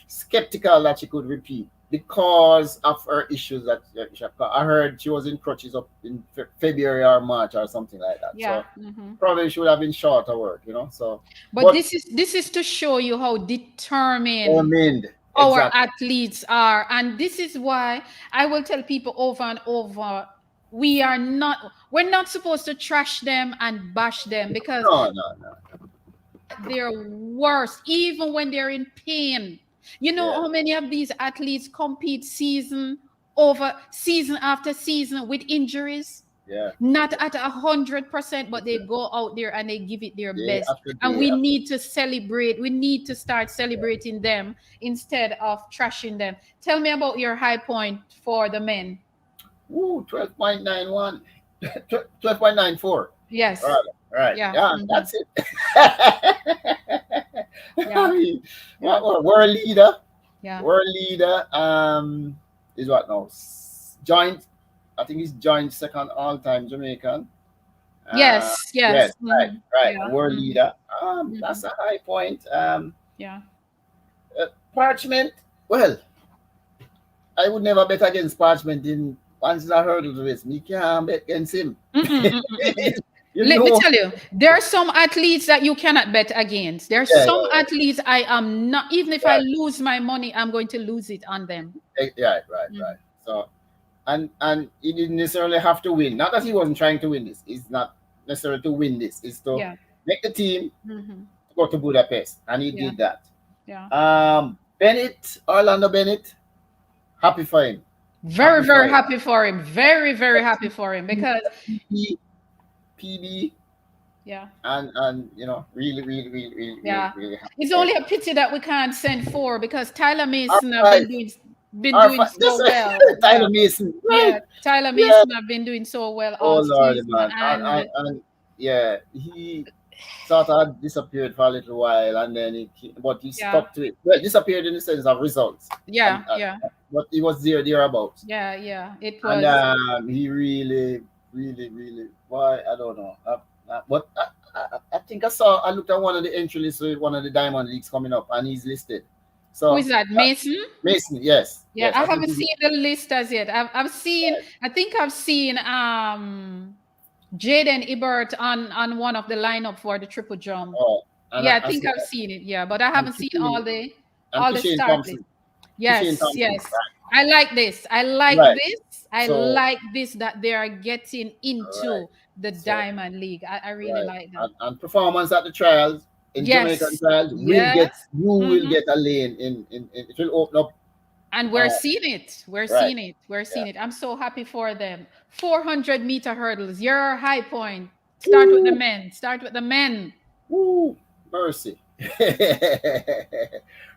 skeptical that she could repeat because of her issues that she had. I heard she was in crutches up in February or March or something like that. Yeah. So Mm-hmm. probably she would have been shorter work. So, But but this is to show you how determined determined, our exactly. athletes are, and this is why I will tell people over and over, we're not supposed to trash them and bash them, because No, no, no. they're worse even when they're in pain. You know Yeah, how many of these athletes compete season over season after season with injuries, yeah. not at 100%, but they go out there and they give it their Day best. after And day we after need to celebrate. We need to start celebrating them instead of trashing them. Tell me about your high point for the men. Woo, 12.91. 12.94. Yes. Right, right. Yeah. Yeah, Mhm. that's it. Yeah. I mean, Yeah. world leader. Yeah. World leader is what now? Joint, I think he's joint second all time Jamaican. Yes. Yes, Yes. right, Mhm. right. Yeah. World Mhm. leader. That's Mhm. a high point. Yeah. Parchment. Well, I would never bet against Parchment in once in a hurdle race. Me can't bet against him. Mm-mm, mm-mm, mm-mm. you Let me know. tell you, there are some athletes that you cannot bet against. There are Yeah, some athletes I am not, even if I yeah, lose my money, I'm going to lose it on them. right, right, right. Mm. So and he didn't necessarily have to win. Not that he wasn't trying to win this. It's not necessarily to win this. It's to Yeah. make the team Hmm. go to Budapest, and he Yeah. did that. Yeah. Bennett, Orlando Bennett, happy for him. Very, Happy for very him. happy for him. Very, very happy for him because PB, PB, yeah, and really, really, really, really, really, yeah. really happy It's for only him. a pity that we can't send four because Tyler R Mason have five, been R doing five. This so well. Yeah. Tyler Mason, right? Yeah. Tyler Yeah. Mason have been doing so well Oh all Lordy, season man, and and yeah, he sort of disappeared for a little while, and then but he yeah. stuck to it. Well, disappeared in the sense of results, Yeah. Yeah. but he was thereabouts, Yeah. Yeah. It and was he really, really, really. Why I don't know, but I think I looked at one of the entry lists with one of the Diamond Leagues coming up, and he's listed. who So is that? Mason? Mason, yes, Yeah, yes, I I think haven't he's seen the list as yet. I've seen right. I think I've seen Jaden Ibert on one of the lineup for the triple jump. Oh, and Yeah, I I think see I've that, seen it. Yeah, but I and haven't seen all the Kishane start list. Thompson. Kishane Yes, Thompson, yes. I like this. I like right? this. I So, like this that they are getting right. into the So, Diamond League. I really right. like that. And performance at the trials in Jamaican Yes. trials will Yes. get you will Hmm. get a lane in it will open up. And we're Uh, seeing it. We're right. seeing it. We're Yeah. seeing it. I'm so happy for them. 400-meter hurdles. Your high point. Start with the Woo, men. Start with the men. woo, mercy.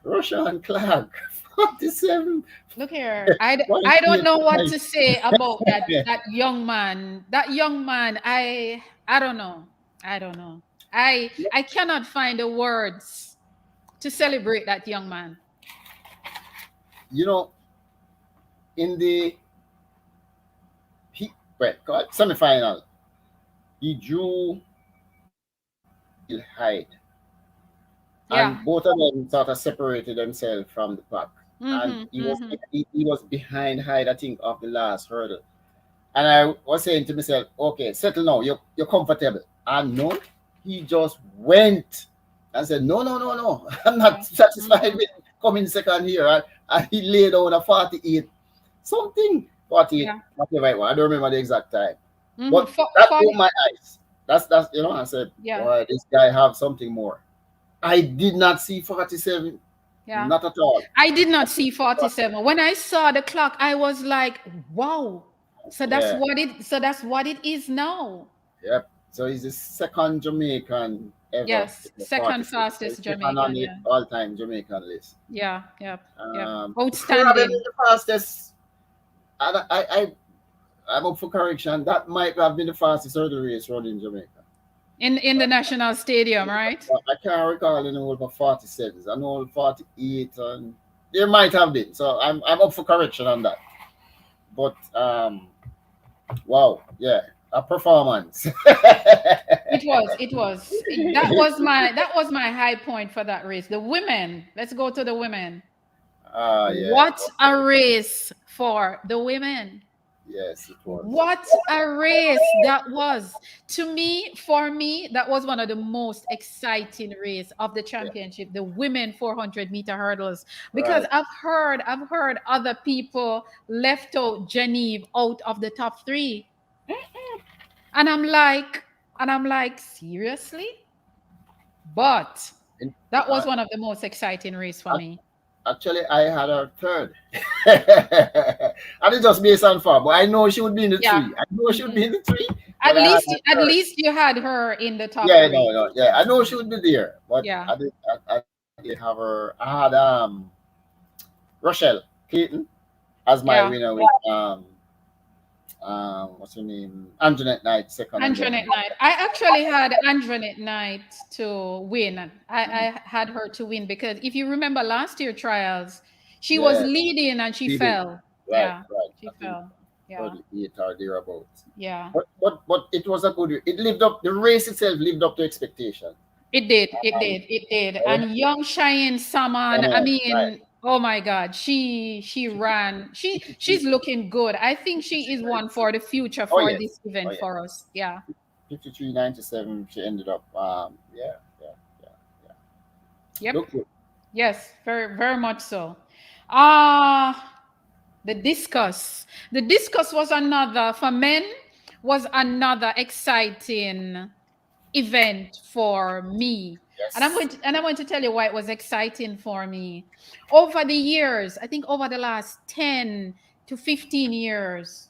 Roshan Clark, 47, Look here. I don't know what 185. to say about that young man. That young man. I don't know. I don't know. I cannot find the words to celebrate that young man. You know, in the he right, semi-final, he drew Will Hyde, Yeah. and both of them sort of separated themselves from the pack. And Mm-hmm. Mm-hmm. he was behind Hyde, I think, of the last hurdle. And I was saying to myself, okay, settle now. You're comfortable. And no, he just went and said, no, no, no, no. I'm Yeah. not satisfied Mm-hmm. with coming second here. And he laid down a 48 something, 48, Yeah. whatever it was. I don't remember the exact time. Mm-hmm. But that For, opened my eyes. That's I said, yeah. boy, this guy have something more. I did not see 47, Yeah. not at all. I did not see 47. When I saw the clock, I was like, wow. Yeah, So that's what it is now. yep. So he's the second Jamaican ever Yes. to get Second 46. So he's fastest second on Jamaican. the Yeah. all-time Jamaican list. Yeah. Yep. Yep. Probably Outstanding. the fastest. I'm up for correction. That might have been the fastest hurdle race run in Jamaica. In the national stadium, right? But I can't recall any over 47s. I know 48, and there might have been. So I'm up for correction on that. But wow, yeah, a performance. It was. It was. That was my high point for that race. The women. Let's go to the women. Yeah, What a race for the women. yes, it was. What a race that was. For me, that was one of the most exciting race of the Yeah, championship, the women 400-meter hurdles. Because right. I've heard other people left out Geneve out of the top three. And I'm like, seriously? But And, that was uh, one of the most exciting race for me. Actually, I had her third. And it's just based on form. But I know she would be in the Yeah. three. I know she would be in the three, but At I had least her at third. least you had her in the top Yeah, no, three. no, yeah. I know she would be there, but Yeah. I did have her. I had Rochelle Clayton as my Yeah. winner with what's her name? Anjanette Knight second, and then Antoinette Knight. I actually had Antoinette Knight to win. I had her to win because if you remember last year trials, she was yeah, leading and she she did. fell. Right, Yeah, right. she I think fell. Yeah, 38 or thereabouts. yeah. But it was a good. It lived up. The race itself lived up to expectation. It did, it Um, did, it did. eh, And young Cheyenne Salmon, I right. mean, oh my God, she ran. She's looking good. I think she is one for the future Oh for yes. this Oh event yes. for us. Yeah. 53.97. She ended up. Yeah. Yeah. Yeah. Yeah. Yep. Look good. Yes, very, very much so. Ah. The discus was another for men, was another exciting event for me. And Yes. I'm going to tell you why it was exciting for me. Over the years, I think over the last 10 to 15 years,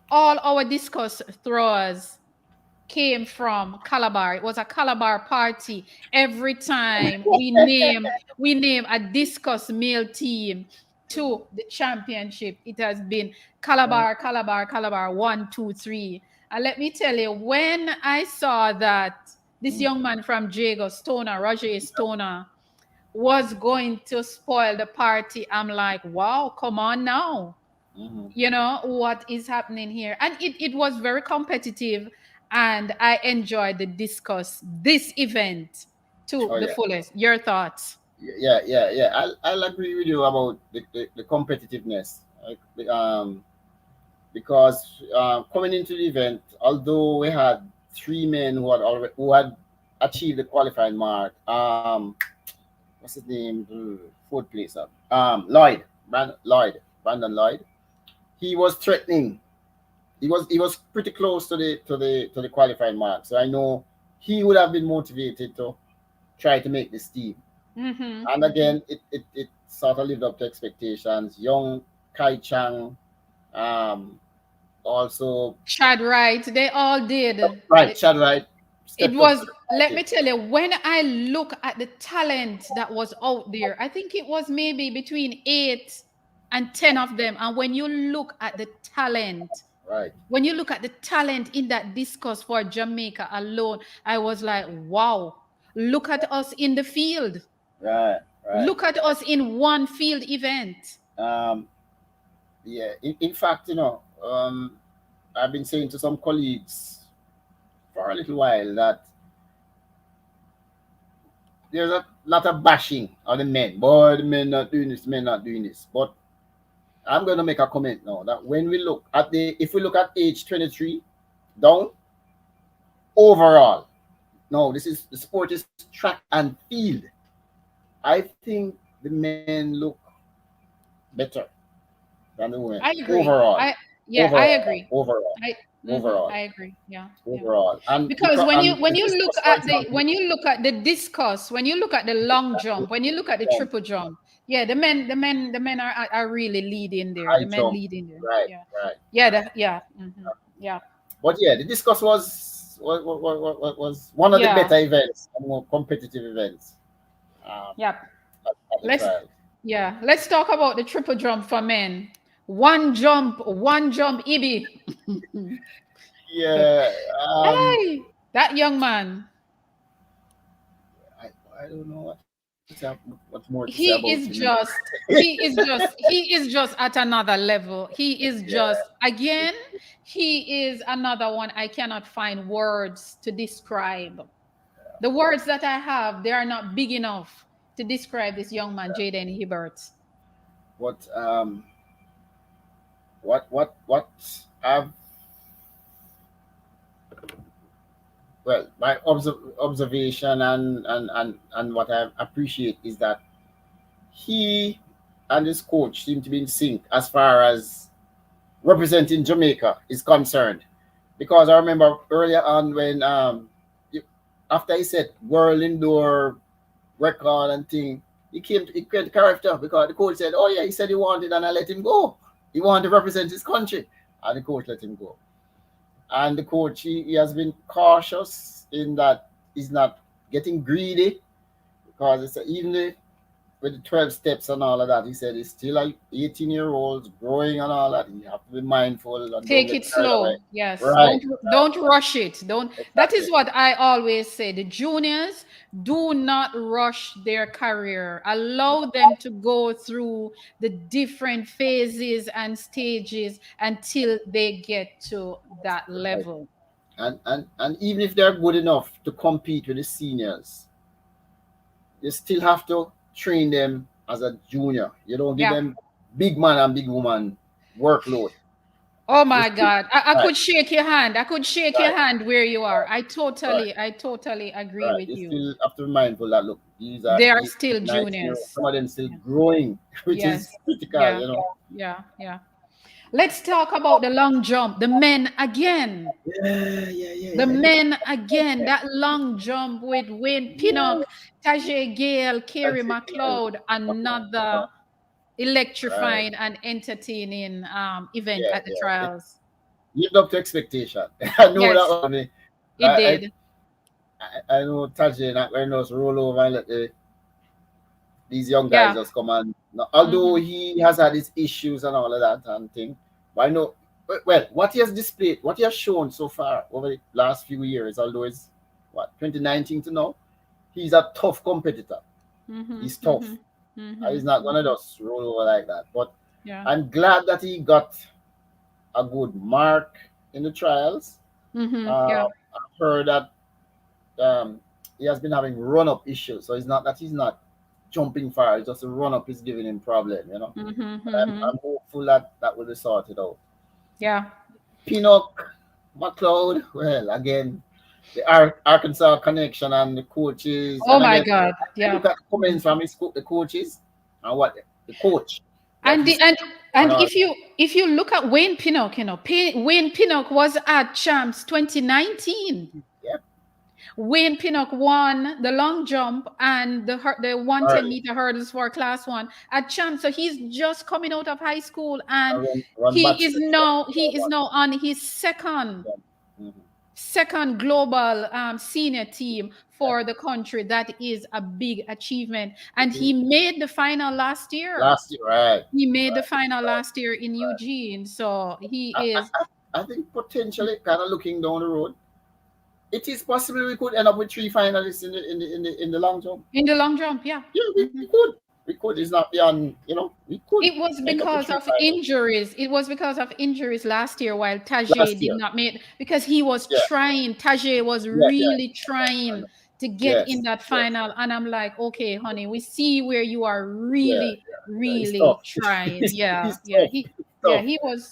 all our discus throwers came from Calabar. It was a Calabar party. Every time we name a discus male team to the championship, it has been Calabar, Calabar, Calabar, 1, 2, 3. And let me tell you, when I saw that this young man from Jago, Stoner, Roger Stoner, was going to spoil the party, I'm like, wow, come on now, Mm-hmm. what is happening here. And it was very competitive, and I enjoyed the discuss this event to Oh the yeah. fullest. Your thoughts? Yeah. I'll agree with you about the competitiveness. Because coming into the event, although we had three men who had achieved the qualifying mark, what's his name? Fourth place up. Brandon Lloyd. He was threatening. He was pretty close to the qualifying mark. So I know he would have been motivated to try to make this team. Mm-hmm, And mm-hmm. again, it sort of lived up to expectations. Young Kai Chang, um, also Chad Wright, they all did. right, Chad Wright It stepped up to was, the let me plate. tell you, when I look at the talent that was out there, I think it was maybe between 8 and 10 of them. And Right, when you look at the talent in that discourse for Jamaica alone, I was like, wow, look at us in the field. right, right. Look at us in one field event. Um, yeah. In fact, I've been saying to some colleagues for a little while that there's a lot of bashing on the men. Boy, the men not doing this, men not doing this. But I'm going to make a comment now that when we look at if we look at age 23 down overall, no, the sport is track and field. I think the men look better than the women I agree. overall, Yeah, I agree. overall, I overall, I agree. Yeah, yeah. overall, and Because because and when the you look discus, for at example, the discus, when you look at the long jump, when you look at the jump, triple jump, yeah, the men are really leading there. The high men jump, leading there. right, Yeah, right, yeah, right. yeah, But yeah, the discus was one of the yeah, better events, and more competitive events um, yeah. at the Let's trials. let's talk about the triple jump for men. One jump, Ibi. Yeah, Hey, that young man. I, I don't know what's more to say about him. he is just he is just at another level. He is Yeah, just, again, he is another one I cannot find words to describe. The words that I have, they are not big enough to describe this young man, Jaden Hibbert. what what I've well, my observation and what I appreciate is that he and his coach seem to be in sync as far as representing Jamaica is concerned. Because I remember earlier on when after he said world indoor record and thing, he came to character because the coach said, "Oh yeah, he said he wanted and I let him go. He wanted to represent his country." And the coach let him go. And the coach, he has been cautious in that he's not getting greedy because even with the 12 steps and all of that, he said he's still like 18-year-olds growing and all that. You have to be mindful and don't Take get it carried away. slow. Yes. Right, Don't rush it. Don't That is exactly. what I always say. The juniors, do not rush their career. Allow them to go through the different phases and stages until they get to that Right. level. And even if they're good enough to compete with the seniors, you still have to train them as a junior. You don't give Yeah. them big man and big woman workload. Oh You my still God. I right, could shake your hand. I could shake your right, hand where you are. right, I totally agree right. with You you. still have to be mindful that look, these are They are 18, still 19 year olds. juniors. Some of them still growing, which is Yes. critical, Yeah. Yeah. Yeah. Let's talk about the long jump, the men again. Yeah, yeah, The yeah, yeah, men again, that long jump with Wayne yeah. Pinnock, Tajay Gale, Kerry That's it. Yeah, McLeod, uh, another right. electrifying and entertaining event Yeah, at the yeah. It trials. lived up to expectation. I know that Yes, was funny. it I, did. I know Tajay not going to just roll over and let these young guys Yeah. just come and although Mm-hmm. he has had his issues and all of that and thing, but I know well what he has displayed, what he has shown so far over the last few years, although it's what 2019 to now, he's a tough competitor. Mm-hmm. He's tough. Mm-hmm. Mm-hmm. He's not gonna Mm-hmm. just roll over like that. But Yeah. I'm glad that he got a good mark in the trials. Mm-hmm. Yeah. I've heard that um, he has been having run up issues. So it's not that he's not jumping far, it's just the run up is giving him problem, you know. Mm-hmm. But Mm-hmm. I'm hopeful that that will be sorted out. Yeah. Pinnock, McLeod, well, again, the Arkansas connection and the coaches. Oh And my again, God. I Yeah. look at the Mhm. comments from the coaches and what the coach, what And he the said and and all. if you look at Wayne Pinnock, Wayne Pinnock was at Champs 2019. Yep, Wayne Pinnock won the long jump and the 110-meter hurdles for class one at Champs. So he's just coming out of high school, and run he batch is now he is now on his second Mhm. second global senior team Yeah, for the country. That is a big achievement, it and he is. made the final last year. Last year, right? He made the final last year in Eugene, so I, he is I think potentially, kind of looking down the road, it is possible we could end up with three finalists in the long jump. in the long jump. Yeah. Yeah, we Mhm. could. We could. It's not beyond. We could It was end up with because three of finalists. injuries. It was because of injuries last year while Last Tajay did year. not make, because he was Yeah, trying. Tajay was yeah, yeah. really trying to get in Yes, that yes. final. And I'm like, okay, honey, we see where you are Yeah, really, yeah. It's really tough. trying. He's Yeah, yeah. tough. It's Yeah, tough.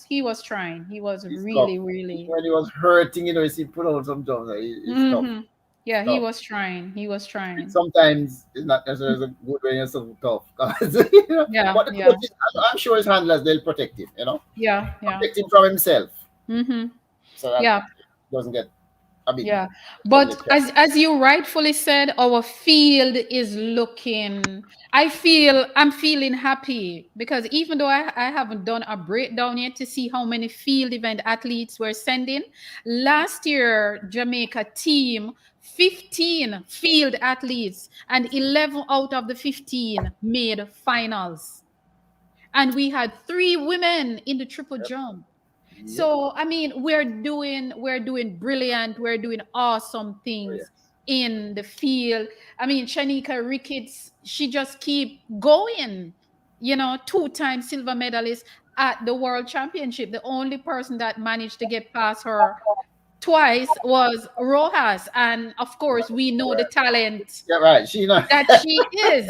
he was trying. He was It's tough. really, Even really. when he was hurting, he put on some jumps. It's tough. Hmm. It's Yeah, he tough. was trying. He was It trying. sometimes it's not necessarily good when you're so tough. 'Cause, Yeah, but the yeah, coaches, I'm sure his handlers, they'll protect him. yeah, yeah. Protect him from himself, Hmm. so that Yeah. he doesn't get a bit Yeah, doesn't but get carried. as you rightfully said, our field is looking. I'm feeling happy because even though I haven't done a breakdown yet to see how many field event athletes we're sending, last year Jamaica team 15 field athletes and 11 out of the 15 made finals, and we had three women in the triple Yep. jump. Yep. So I mean, we're doing brilliant, we're doing awesome Oh things yes. in the field. I mean, Shanika Ricketts, she just keep going. Two-time silver medalist at the World Championship. The only person that managed to get past her twice was Rojas, and of course, we know the Right. talent Yeah, right. She not. that she is.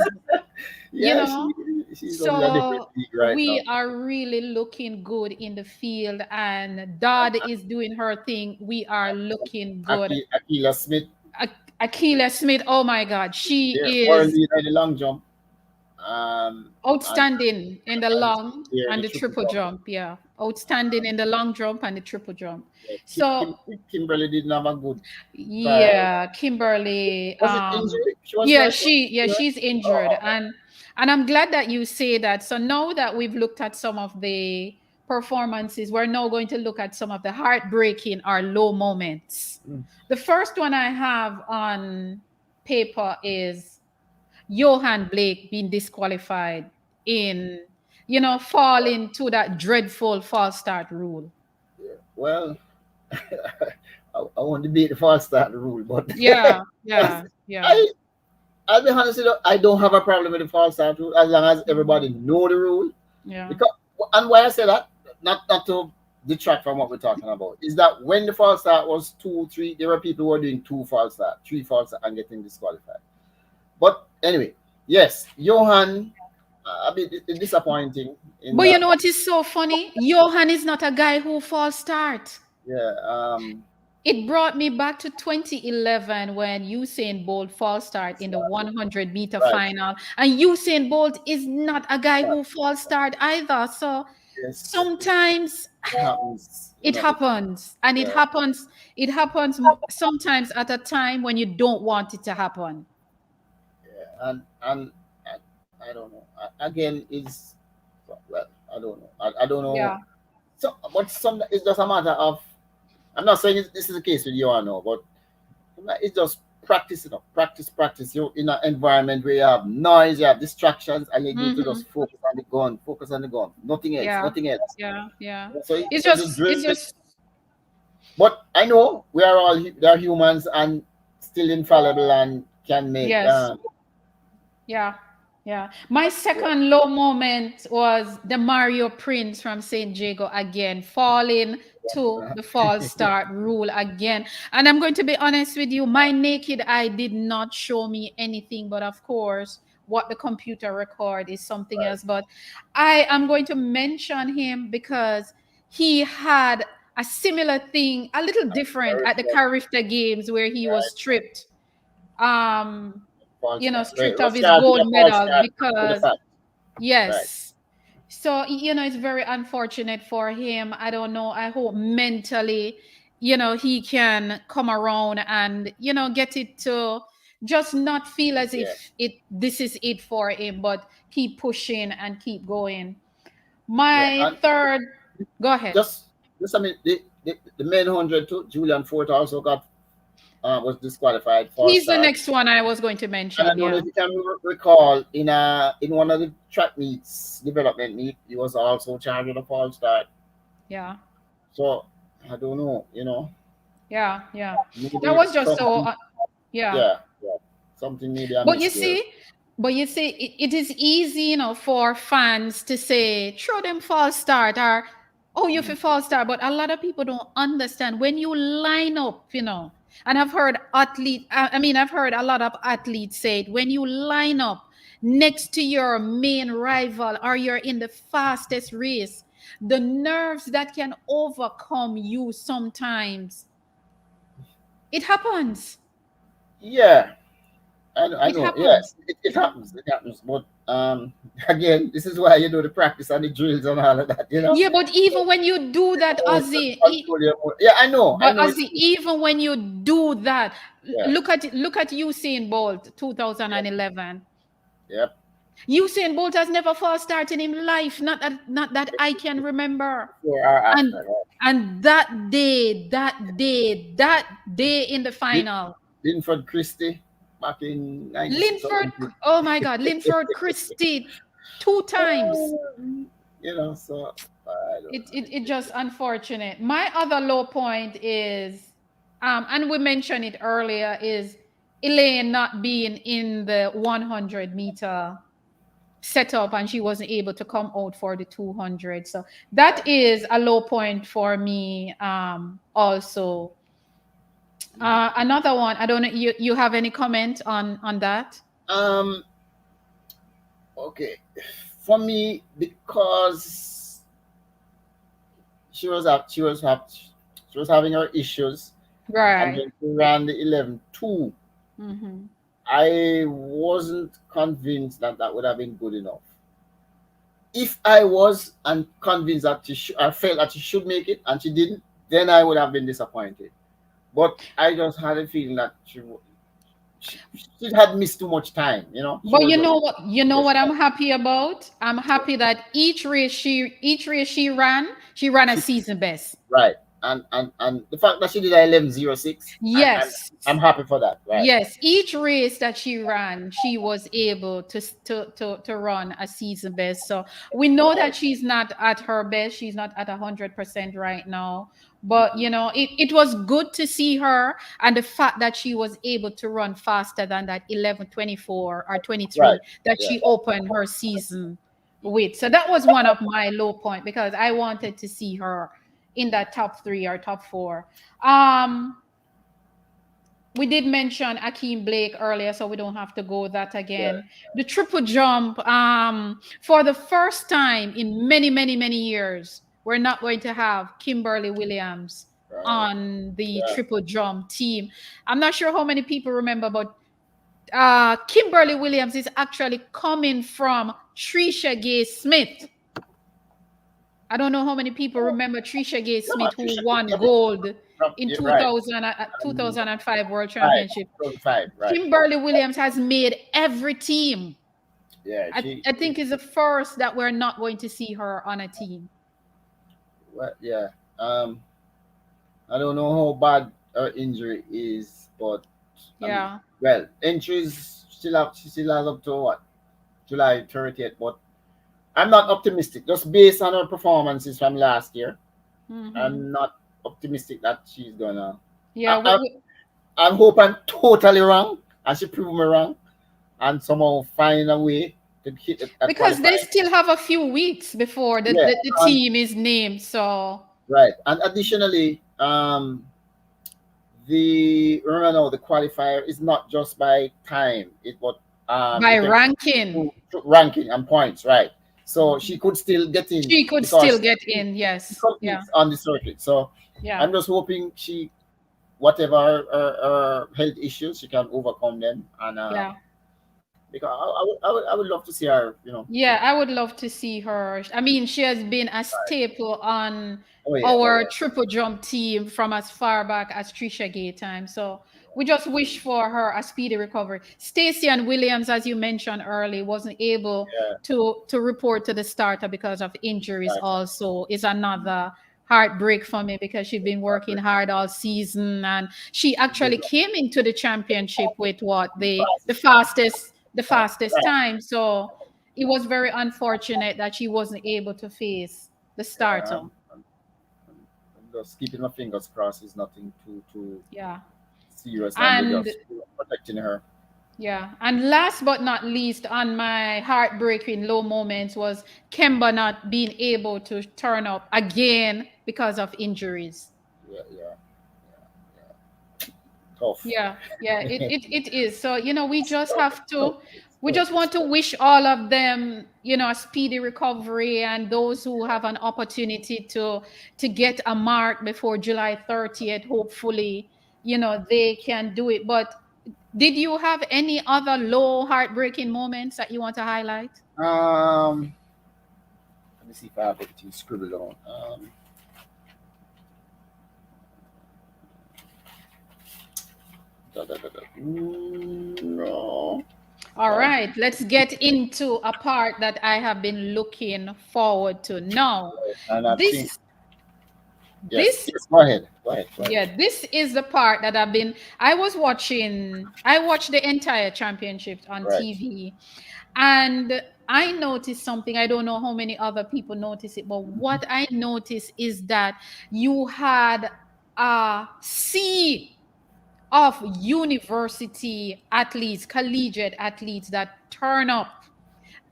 You Yeah, know, she's on a different so league right now. we are really looking good in the field, and Dodd is doing her thing. We are looking good. Akila Smith, Akila Smith, oh my God, she their world is leader in the long jump, and outstanding in the long here in and the the triple triple jump. jump. Yeah, outstanding in the long jump and the triple jump. Yeah, So Kimberly didn't have a good trial. yeah, Kimberly. Was it injury? She was Yeah, like, what? she's injured, Oh, and I'm glad that you say that. So now that we've looked at some of the performances, we're now going to look at some of the heartbreaking or low moments. mm, The first one I have on paper is Johan Blake being disqualified in, falling to that dreadful false start rule. yeah. Well, I won't debate the false start rule, but Yeah, yeah, yeah. I I'll be honest with you, I don't have a problem with the false start rule as long as Mhm. everybody know the rule. Yeah. Because and why I say that, not to detract from what we're talking about, is that when the false start was 2, 3, there were people who were doing two false start, three false start and getting disqualified. But anyway, yes, Johan, a bit disappointing in But you that. know what is so funny? Johan is not a guy who falls start. Yeah, It brought me back to 2011 when Usain Bolt false start in the 100-meter right, final. And Usain Bolt is not a guy right. who falls start either. So Yes, sometimes it happens. it happens, and Yeah, it happens sometimes at a time when you don't want it to happen. yeah. And I don't know. Again, is well, I don't know. I don't know. Yeah. So, but some it's just a matter of. I'm not saying this is the case with you or no, but it's just practice, practice. You're in an environment where you have noise, you have distractions, and you need to Mm-hmm. just focus on the gun, nothing else, Yeah. nothing else. Yeah. Yeah. So, It's so the just drill. it's just But I know we are all they are humans and still infallible and can make. yes. Yeah. Yeah. My Yeah, second low moment was the Mario Prince from St. Jago again, falling to uh, the false start rule again. And I'm going to be honest with you, my naked eye did not show me anything, but of course, what the computer record is something right, else. But I am going to mention him because he had a similar thing, a little different at the Carifta Games where he was right. stripped. Um, False start. Right, stripped of was his charged with gold a false medal start after the because fact. Right. yes. So it's very unfortunate for him. I don't know. I hope mentally, he can come around and get it to just not feel as Yeah, if this is it for him, but keep pushing and keep going. yeah. My And third, go ahead. just, I mean, the main 100 too. Julian Fort also got was disqualified false He's the start. next one I was going to And I mention. don't know Yeah. if you can recall in one of the track meets, development meet, he was also charged with a false start. Yeah. So I don't know, Yeah. Yeah. That maybe was just so, something, yeah. yeah, something maybe I But you missed there. see, it is easy, for fans to say, throw them false start or, oh, you Mm. feel false start. But a lot of people don't understand when you line up, and I've heard a lot of athletes say it, when you line up next to your main rival or you're in the fastest race, the nerves that can overcome you sometimes, it happens. Yeah, I It know. Yeah, happens. it happens. It happens. But again, this is why you do the practice and the drills and all of that. Yeah, but even when you do that, Oh, just Ozzy, control your yeah, I know. I but know it's Ozzy, even when you do that, yeah, look at Usain Bolt, yeah, 2011. yep. Usain Bolt has never false started in life, not that I can remember. Before or And after, right? that day in the Lin- final, Linford Christie back in '96 Linford, Olympic. oh my God, Linford Christie, two times. So I don't It just unfortunate. My other low point is, and we mentioned it earlier, is Elaine not being in the 100-meter setup and she wasn't able to come out for the 200. So know. that is a low point for me. Also, another one. I don't know. You have any comment on that? Um. Okay. For me, because she was having her issues, and Right. then she ran the 11-2. Mm-hmm. I wasn't convinced that that would have been good enough. If I was and convinced that I felt that she should make it and she didn't, then I would have been disappointed. But I just had a feeling that she had missed too much time. She But was just you know what she, I'm happy about? I'm happy that each race she ran a she season best. right, and the fact that she did a 11:06, Yes. I'm happy for that. Right, Yes, each race that she ran, she was able to run a season best. So we know right. that she's not at her best. She's not at 100% right now. But it was good to see her, and the fact that she was able to run faster than that 11:24 or Right. 23 that Yeah. she opened her season with. So that was one of my low point because I wanted to see her in that top three or top four. Um, we did mention Akeem Blake earlier, so we don't have to go that Yeah. again. The triple jump, for the first time in many, many, many years, we're not going to have Kimberly Williams Right. on the Yeah. triple jump team. I'm not sure how many people remember, but Kimberly Williams is actually coming from Trisha Gay Smith. I don't know how many people remember Trisha Gay Yeah, man, Smith, who Trisha Gate, won yeah, man. gold in Yeah, right. 2000, 2005 World Five, Championship. 2005, right. Kimberly Williams has made every team. Yeah, I think it's the first that we're not going to see her on a team. well, yeah. Um, I don't know how bad her injury is, but I mean, Yeah. well, injuries she still has up to what, July 30th. But I'm not optimistic. Just based on her performances from last year, Hmm. I'm not optimistic that she's gonna. Yeah. I, I, I hope I'm totally wrong, and she prove me wrong, and somehow find a way to hit that Because they qualifying. still have a few weeks before Yeah, the and team is named. So right. And additionally, the qualifier is not just by time. by It ranking, to ranking and points, right? So mhm, she could still get in she could still because get she, in. she Yes. Yeah. competes on the circuit. So Yeah. I'm just hoping she, whatever her health issues, she can overcome them. And Yeah. because I would love to see her, Yeah, I would love to see her. I mean, she has been a staple on oh yeah, oh our yeah, triple jump team from as far back as Trisha Gay time. So we just wish for her a speedy recovery. Stacey and Williams, as you mentioned earlier, wasn't able yeah, to report to the starter because of injuries. right. Also, is another heartbreak for me because she'd been working hard all season, and she actually came into the championship with what the Right, fastest right. time. So it was very unfortunate that she wasn't able to face the Yeah, starter. I'm just keeping my fingers crossed. It's nothing too Yeah. serious, and they're And just protecting her. yeah. And last but not least, on my heartbreaking low moments was Kemba not being able to turn up again because of injuries. Yeah, yeah, yeah. Tough. Yeah, yeah, it is. So, we It's just tough. have It's tough. to, It's we tough. just It's want to tough. wish all of them, a speedy recovery, and those who have an opportunity to get a mark before July 30th, hopefully, they can do it. But did you have any other low heartbreaking moments that you want to highlight? Let me see if I have everything scribbled on. No. All Um, right, let's get into a part that I have been looking forward to. Now, and I think this yes, this yes. Go ahead. Go ahead. Go ahead. yeah, this is the part that I watched the entire championships on Right. TV, and I noticed something. I don't know how many other people notice it, but what I noticed is that you had a sea of university athletes, collegiate athletes that turn up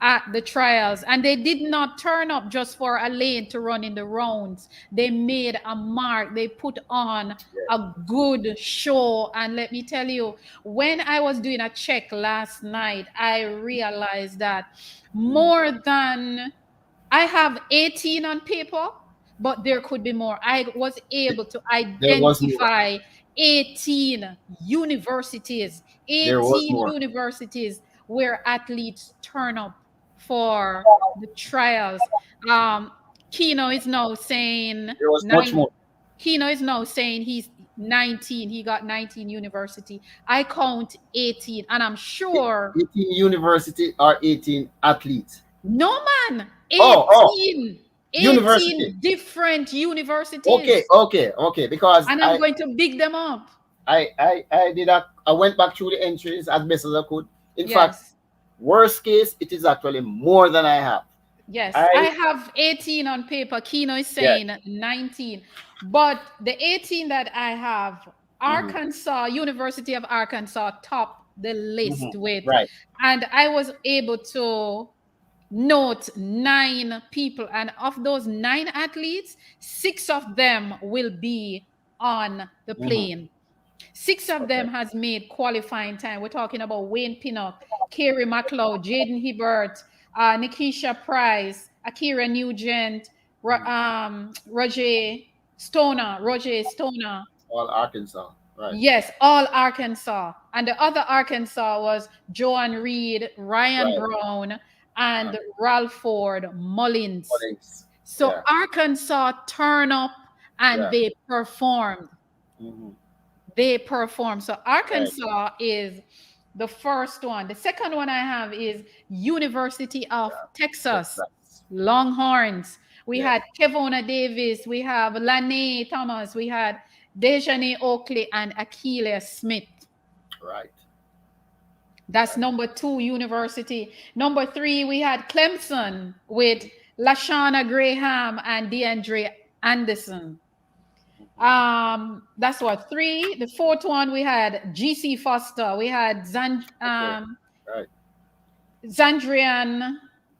at the trials, and they did not turn up just for a lane to run in the rounds. They made a mark, they put on Yeah. a good show. And let me tell you, when I was doing a check last night, I realized that Mm. more than I have 18 on paper, but there could be more. I was able to There was more. identify 18 universities, There was 18 more. universities where athletes turn up for the trials. Um, Kino is now saying There was much nine. more. Kino is now saying he's 19. He got 19 university. I count 18, and I'm sure 18 university or 18 athletes. no man, Oh, 18, university. 18 different Okay, universities. okay, okay. Because And I'm going to big them up. I went back through the entries as best as I could. In fact, Yes. worst case, it is actually more than I have. Yes, I I have 18 on paper. Kino is Yeah. saying 19. But the 18 that I have, Hmm. Arkansas, University of Arkansas, top the list Hmm. with. Right. And I was able to note 9 people. And of those 9 athletes, 6 of them will be on the Hmm. plane. 6 of them Okay. has made qualifying time. We're talking about Wayne Pinnock, Kerry McLeod, Jaden Hibbert, Nikisha Price, Akira Nugent, Mhm. Roger Stoner. All Arkansas. Right. Yes, all Arkansas. And the other Arkansas was Joan Reed, Ryan Right. Brown, Uh, and Ralford Mullins. Collins. So Yeah. Arkansas turned up and Yeah. they performed. Hmm. They performed. So Right. Arkansas is the first one. The second one I have is University of Texas, Texas. Longhorns. We Yes. had Kevona Davis, we have Lanae Thomas, we had Dejane Oakley and Akeelia Smith. Right. That's Right. number two, University. Number three, we had Clemson with Lashana Graham and DeAndre Anderson. Hmm. That's what three. The fourth one we had GC Foster. We had Okay. Right. Zandrian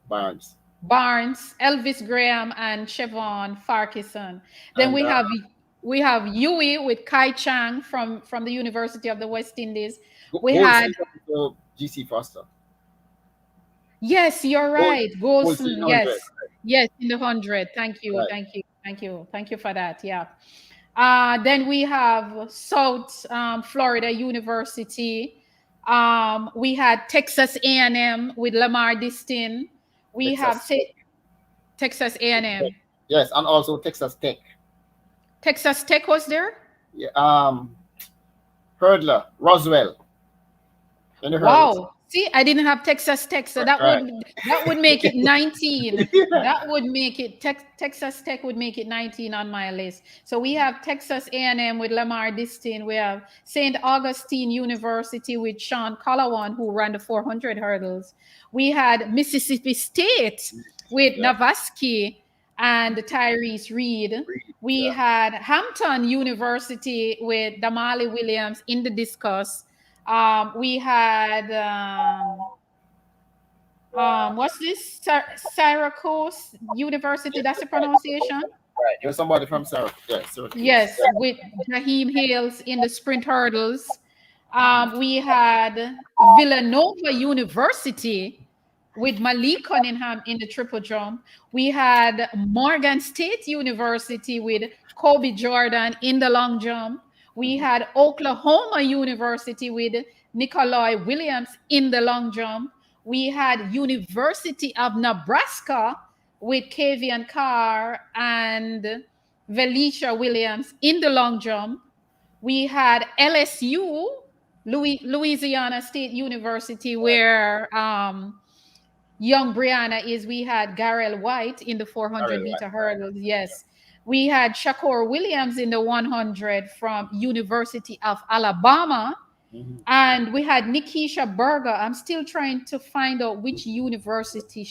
Barnes. Barnes, Elvis Graham, and Chevon Farkison. Then And we have Yui with Kai Chang from the University of the West Indies. We had Golson comes to GC Foster. yes, you're Gold, right, Golson Golson. Yes, 100. yes, in the 100. Thank you, Right. thank you, thank you, thank you for that. Yeah. Then we have South Florida University. We had Texas A&M with Lamar Distin. We have Texas say, Texas Tech. A&M. Yes, and also Texas Tech. Texas Tech was there. Yeah, hurdler Roswell in the hurdles. Wow. See, I didn't have Texas Tech, so Right. Right. that would make it 19. That would make it Texas Tech would make it 19 on my list. So we have Texas A&M with Lamar Distin. We have St. Augustine University with Sean Colawan, who ran the 400 hurdles. We had Mississippi State with Yeah. Navasky and Tyrese Reed. We Yeah. had Hampton University with Damali Williams in the discus. We had what's this? Syracuse University. That's the pronunciation. Right. You're somebody from Syracuse. Yeah, Syracuse. Yes, with Jaheim Hales in the sprint hurdles. We had Villanova University with Malik Cunningham in the triple jump. We had Morgan State University with Kobe Jordan in the long jump. We Mhm. had Oklahoma University with Nikolai Williams in the long jump. We had University of Nebraska with Kavian Carr and Velisha Williams in the long jump. We had LSU, Louisiana State University, where young Brianna is. We had Garel White in the 400 Very right. meter hurdles. Yes. We had Shakur Williams in the 100 from University of Alabama. Mhm. And we had Nikisha Berger. I'm still trying to find out which university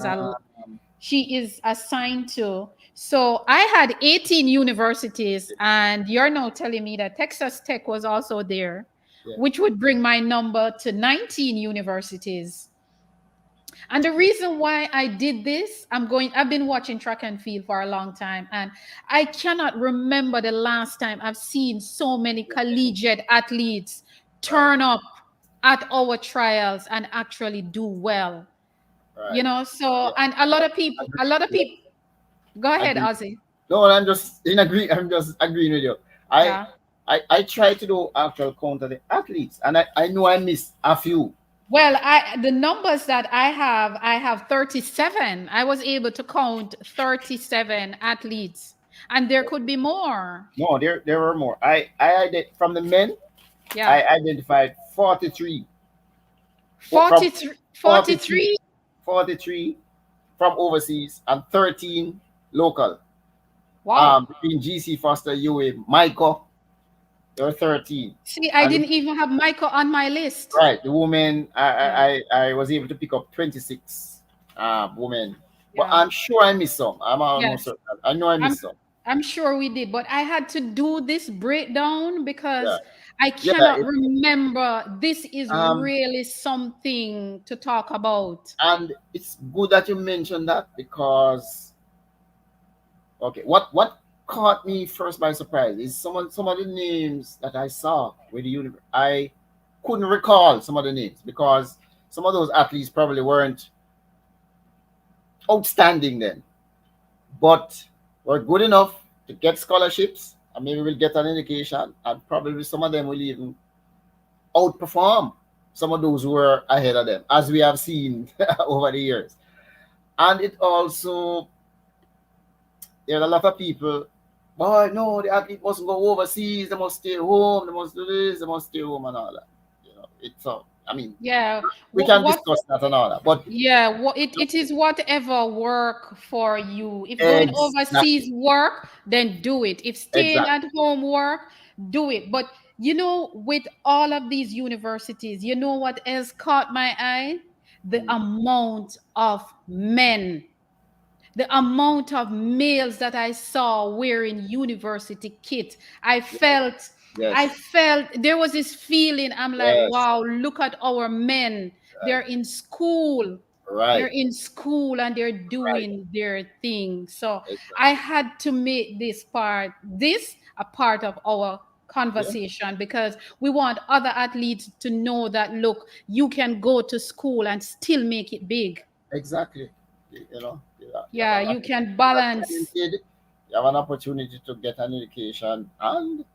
Um, she is assigned to. So I had 18 universities, and you're now telling me that Texas Tech was also there, yeah. which would bring my number to 19 universities. And the reason why I did this, I've been watching track and field for a long time, and I cannot remember the last time I've seen so many collegiate athletes Right. turn up at our trials and actually do well. Right. So Yeah. and a lot of Yeah. people go ahead, Agree. Ozzy. No, I'm just in agree. I'm just agreeing with you. I Yeah. I try to do actual count of the athletes, and I know I missed a few. Well, the numbers that I have 37. I was able to count 37 athletes, and there could be more. No, there were more. From the men, Yeah. I identified 43 from 43, 43, 43. 43 from overseas and 13 local. Wow. Between GC Foster, UA, Michael, there were 13. See, I And didn't even have Michael on my list. right, the women, Yeah. I was able to pick up 26 women. But Yeah. I'm sure I missed some. I'm almost Yes. certain. I know I I'm missed some. I'm sure we did, but I had to do this breakdown Yeah. because I Yeah. cannot remember. This is Um, really something to talk about. and it's good that you mentioned that because okay, what caught me first by surprise is some of the names that I saw with the universe. I couldn't recall some of the names because some of those athletes probably weren't outstanding then, but were good enough to get scholarships, and maybe we'll get an indication, and probably some of them will even outperform some of those who were ahead of them, as we have seen over the years. And it also There are a lot of people, boy, no, the athlete mustn't go overseas, they must stay home, they must do this, they must stay home and all that. It's I mean, Yeah. we can discuss that and all that, but Yeah, it is whatever work for you. If going overseas exactly, work, then do it. If staying exactly, at home work, do it. But with all of these universities, you know what else caught my eye? The mm, amount of men, the amount of males that I saw wearing university kit. I yes, felt, I yes, felt there was this feeling. I'm like, yes, wow, look at our men. right, They're in school. They're right, in school and they're right, doing their thing. So I exactly, had to make this a part of our yeah, conversation because we want other athletes to know that look, you can go to school and still make it big. exactly. You have Yeah, an you can opportunity, you're balance. talented, you have an opportunity to get an education, and if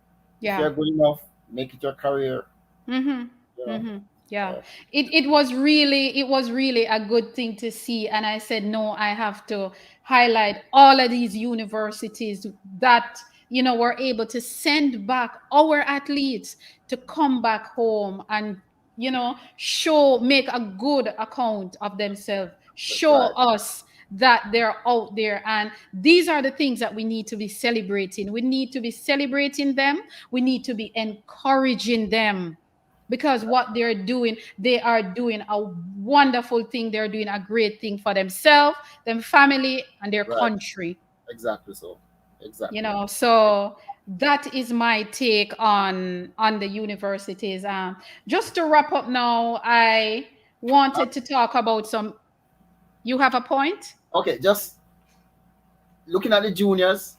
Yeah. you're good enough, make it your career, Mm-hmm. you know. Mm-hmm. Yeah. Uh, It was really a good thing to see. And I said, no, I have to highlight all of these universities that were able to send back our athletes to come back home and make a good account of themselves, show right, us that they're out there. And these are the things that we need to be celebrating. We need to be celebrating them. We need to be encouraging them because what they are doing a wonderful thing. They're doing a great thing for themselves, their family, and their right, country. exactly so, exactly. So that is my take on the universities. Just to wrap up now, I Uh, wanted to talk about some. You have a point? okay, just looking at the juniors,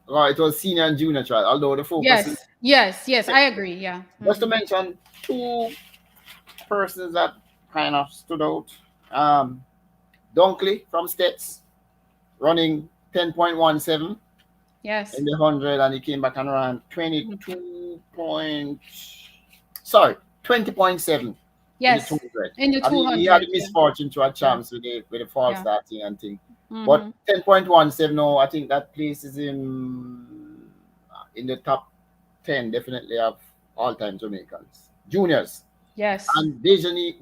it was senior and junior trial, although the focus is, Yes, I agree. Yeah. just to Hmm. mention two persons that kind of stood out. Um, Dunkley from States running 10.17 Yes. in the 100, and he came back and ran Mhm. 22 point, sorry, 20.7 in the Yes. 200. In the I mean, he had 200. a Yeah. misfortune to a Yeah. chance with the false Yeah. starting and thing. But Hmm. 10.17, no, I think that places him in the top 10 definitely of all time Jamaicans. Juniors. Yes. And Dejani,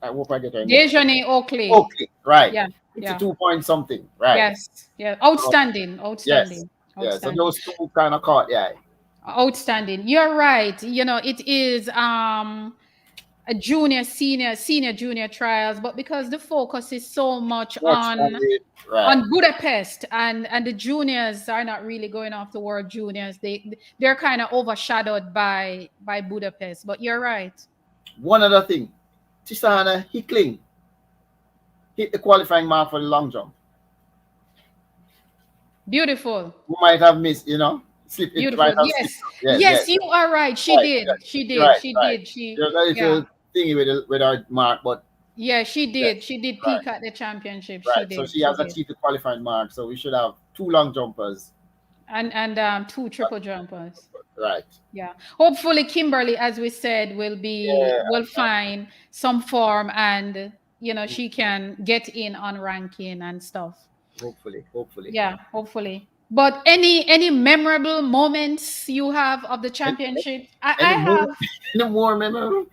I hope I get her name. Dejane Oakley. Okay, right. Yeah. Yeah. 52 point something, right. Yes. Yeah. So, Outstanding. yes. Outstanding. Yeah, so Outstanding. those two kind of caught the eye. Outstanding. You're right. It is a junior, senior, junior trials, but because the focus is so much Much on it, right. on Budapest and the juniors are not really going off the world juniors. They're kind of overshadowed by Budapest. But you're right. One other thing, Tisana Hickling hit the qualifying mark for the long jump. Beautiful. Who might have missed, slip it Beautiful. might have Yes. slipped up. Yes, Yes, yes. you are right. She Right, did. She did. right, She right. did. She There's a Yeah. little thingy with our mark, but Yeah, she yes, did. She did right, peak at the championship. She right. So did. she She has did. achieved the qualifying mark. So we should have two long jumpers. And two triple jumpers. Right. Yeah. Hopefully Kimberly, as we said, Yeah. will find some form and she can get in on ranking and stuff. Hopefully, hopefully. Yeah, hopefully. But any memorable moments you have of the And championship? any more, any more memorable?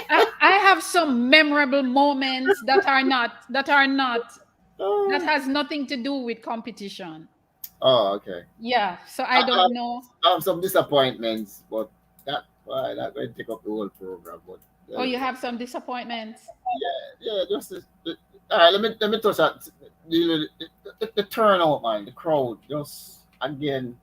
I have some memorable moments that Oh, has nothing to do with competition. oh, okay. Yeah, so I I have, don't know. I have some disappointments, but that going to take up the whole program. But Oh, you anyway, have some disappointments. yeah. All right. Let me touch that. The turnout, man, the crowd. Just again,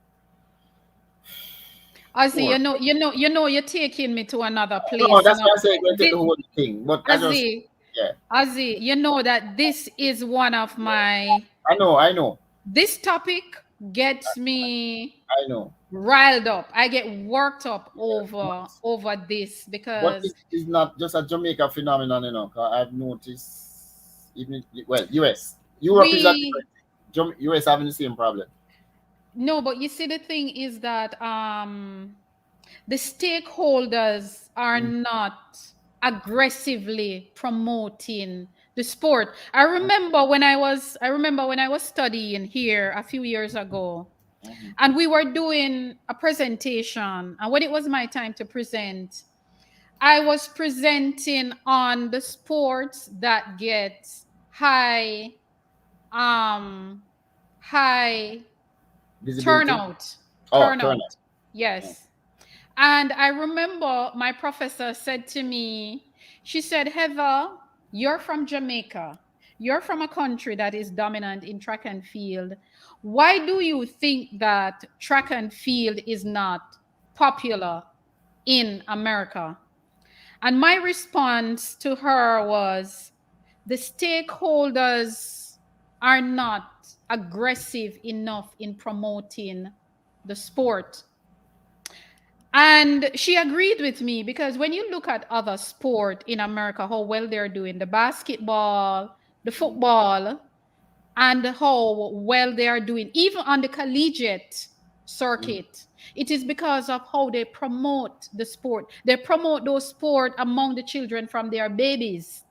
Ozzy, poor. you're taking me to another No, place. that's why I say going to take the Thi- whole thing. But I just, Ozzy, yeah, Ozzy, you know that this is one of my I know, this topic gets me I know. riled up. I get worked up Yeah. over this But because it's not just a Jamaica phenomenon, 'cause I've noticed even, well, US, Europe is a we different thing. US having the same problem. no, but you see the thing is that the stakeholders are Mm. not aggressively promoting the sport. I remember when I was studying here a few years ago, Mhm. and we were doing a presentation, and when it was my time to present, I was presenting on the sports that get high um high Visibility. turnout. Oh, turn Turnout. up. Yeah. Yes. And I remember my professor said to me, she said, Heather, you're from Jamaica. You're from a country that is dominant in track and field. Why do you think that track and field is not popular in America? And my response to her was, the stakeholders are not aggressive enough in promoting the sport. And she agreed with me, because when you look at other sport in America, how well they're doing, the basketball, the Mhm. football, and how well they are doing, even on the collegiate Mhm. circuit, it is because of how they promote the sport. They promote those sport among the children from their babies.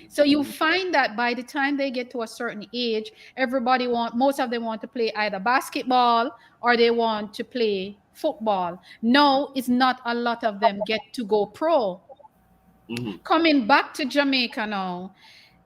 So you Mhm. find that by the time they get to a certain age, most of them want to play either basketball or they want to play football. No, it's not a lot of them get to go pro. Mhm. Coming back to Jamaica now,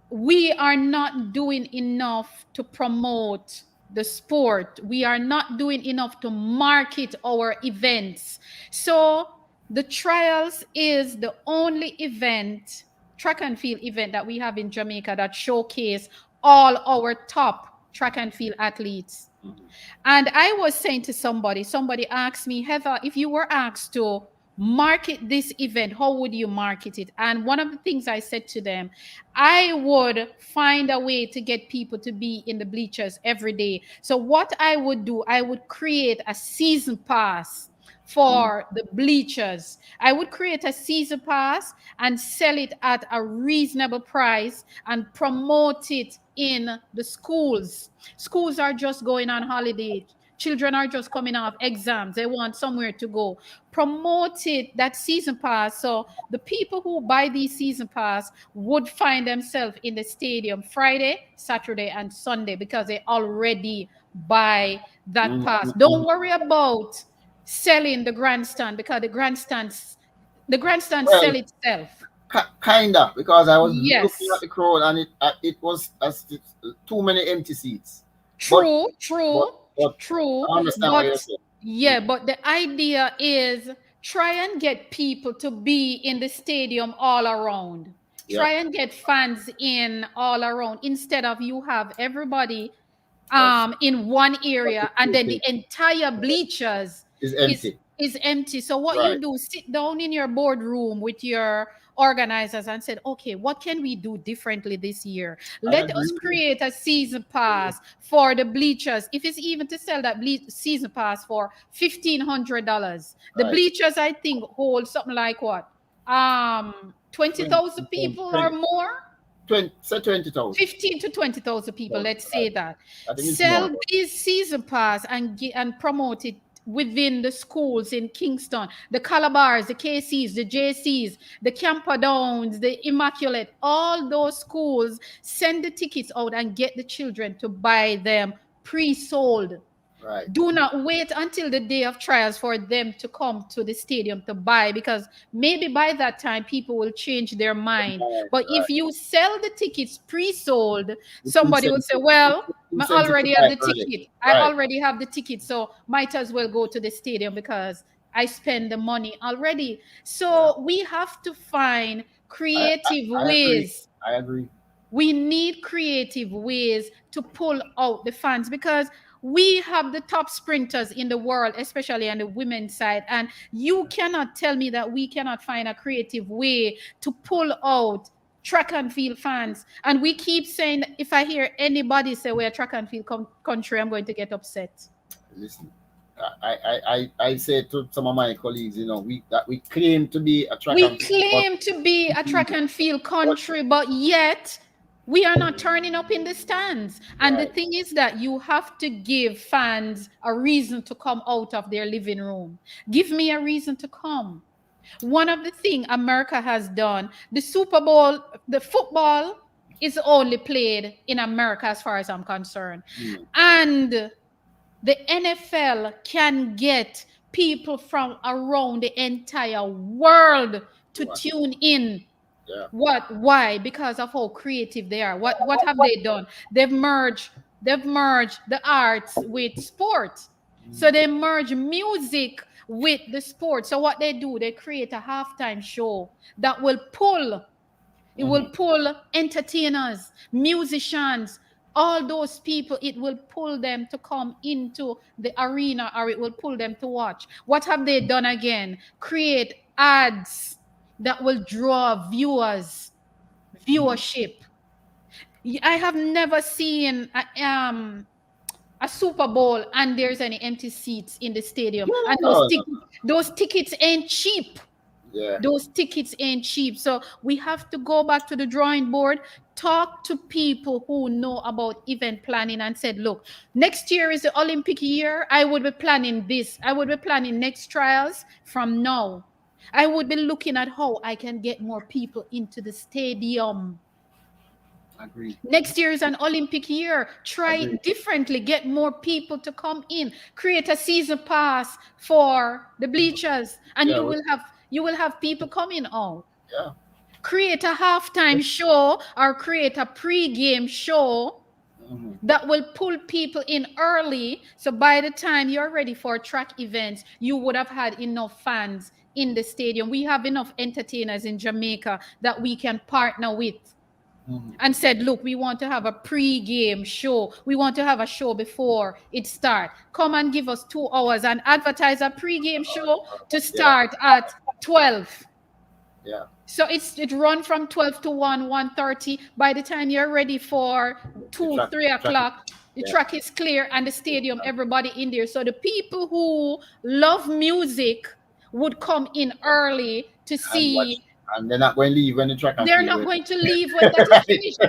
we are not doing enough to promote the sport. We are not doing enough to market our events. So the trials is the only event, track and field event, that we have in Jamaica that showcase all our top track and field athletes. Mhm. And I was saying to somebody asked me, Heather, if you were asked to market this event, how would you market it? And one of the things I said to them, I would find a way to get people to be in the bleachers every day. So what I would do, I would create a season pass Mhm. for the bleachers. I would create a season pass and sell it at a reasonable price and promote it in the schools. Schools are just going on holiday. Children are just coming off exams. They want somewhere to go. Promote it, that season pass. So the people who buy these season pass would find themselves in the stadium Friday, Saturday, and Sunday, because they already buy that Mhm. pass. Don't Mhm. worry about selling the grandstand, because the grandstand Well, sell itself. kinda, because I was looking at Yes. the crowd and it was too many empty seats. But True, but true, but true. I understand what But you're saying. yeah, Mm. but the idea is try and get people to be in the stadium all around. Yeah, Try and get fans in all around, instead of you have everybody that's in one what area, the and then the thing entire bleachers is is empty. is empty. So what Right. you do, sit down in your boardroom with your organizers and said, okay, what can we do differently this year? I Let agree us with you. create a season pass for the bleachers. If it's even to sell that season pass for $1,500, the Right. bleachers, I think, hold something like what, 20, 20,000 people or 20, more. 20, say 20,000. 15 to 20,000 people, let's say Right. that. I think it's more. Sell these season pass and promote it within the schools in Kingston, the Calabars, the KCs, the JCs, the Camperdones, the Immaculate, all those schools. Send the tickets out and get the children to buy them pre-sold. Right. Do not wait until the day of trials for them to come to the stadium to buy, because maybe by that time people will change their mind. Right. But if Right. you sell the tickets pre-sold, It's somebody will say, incentive. well, I Incentive to already have buy the early. ticket. I Right. already have the ticket, so might as well go to the stadium because I spend the money already. Yeah. So we have to find I, creative I agree. ways. I agree. We need creative ways to pull out the fans, because we have the top sprinters in the world, especially on the women's side. And you cannot tell me that we cannot find a creative way to pull out track and field fans. And we keep saying, if I hear anybody say we're a track and field country, I'm going to get upset. Listen, I say to some of my colleagues, we claim to be a track We and field, but claim to be a track and field but country, but yet we are not turning up in the stands. And the right. thing is that you have to give fans a reason to come out of their living room. Give me a reason to come. One of the things America has done, the Super Bowl, the football, is only played in America, as far as I'm concerned. Mm. And the NFL can get people from around the entire world to What? tune in. Yeah. What? Why? Because of how creative they are. What have they done? They've merged the arts with sport. So Mm. they merge music with the sport. So what they do, they create a halftime show that will pull, it will Mm-hmm. pull entertainers, musicians, all those people. It will pull them to come into the arena, or it will pull them to watch. What have they done again? Create ads that will draw Mm-hmm. viewership. I have never seen a Super Bowl and there's any empty seats in the stadium, No, and no, no. those tickets ain't cheap. Yeah. Those tickets ain't cheap. So we have to go back to the drawing board, talk to people who know about event planning and said, look, next year is the Olympic year. I would be planning this. I would be planning next trials from now. I would be looking at how I can get more people into the stadium. Agree. Next year is an Olympic year. Try Agree. it differently. Get more people to come in. Create a season pass for the bleachers, and Yeah. you will have people coming out. Yeah. Create a halftime show or create a pre-game show Mm-hmm. that will pull people in early. So by the time you're ready for track events, you would have had enough fans in the stadium. We have enough entertainers in Jamaica that we can partner with Mm-hmm. and said, look, we want to have a pre-game show. We want to have a show before it starts. Come and give us 2 hours and advertise a pre-game show to Yeah. start at 12. Yeah. So it run from 12 to 1:30. By the time you're ready for The 2, track. 3 Track. o'clock, the Yeah. track is clear and the stadium, everybody in there. So the people who love music would come in early to And watch. see. And they're not going to leave when the track and They're field not is. going to leave when that is finished.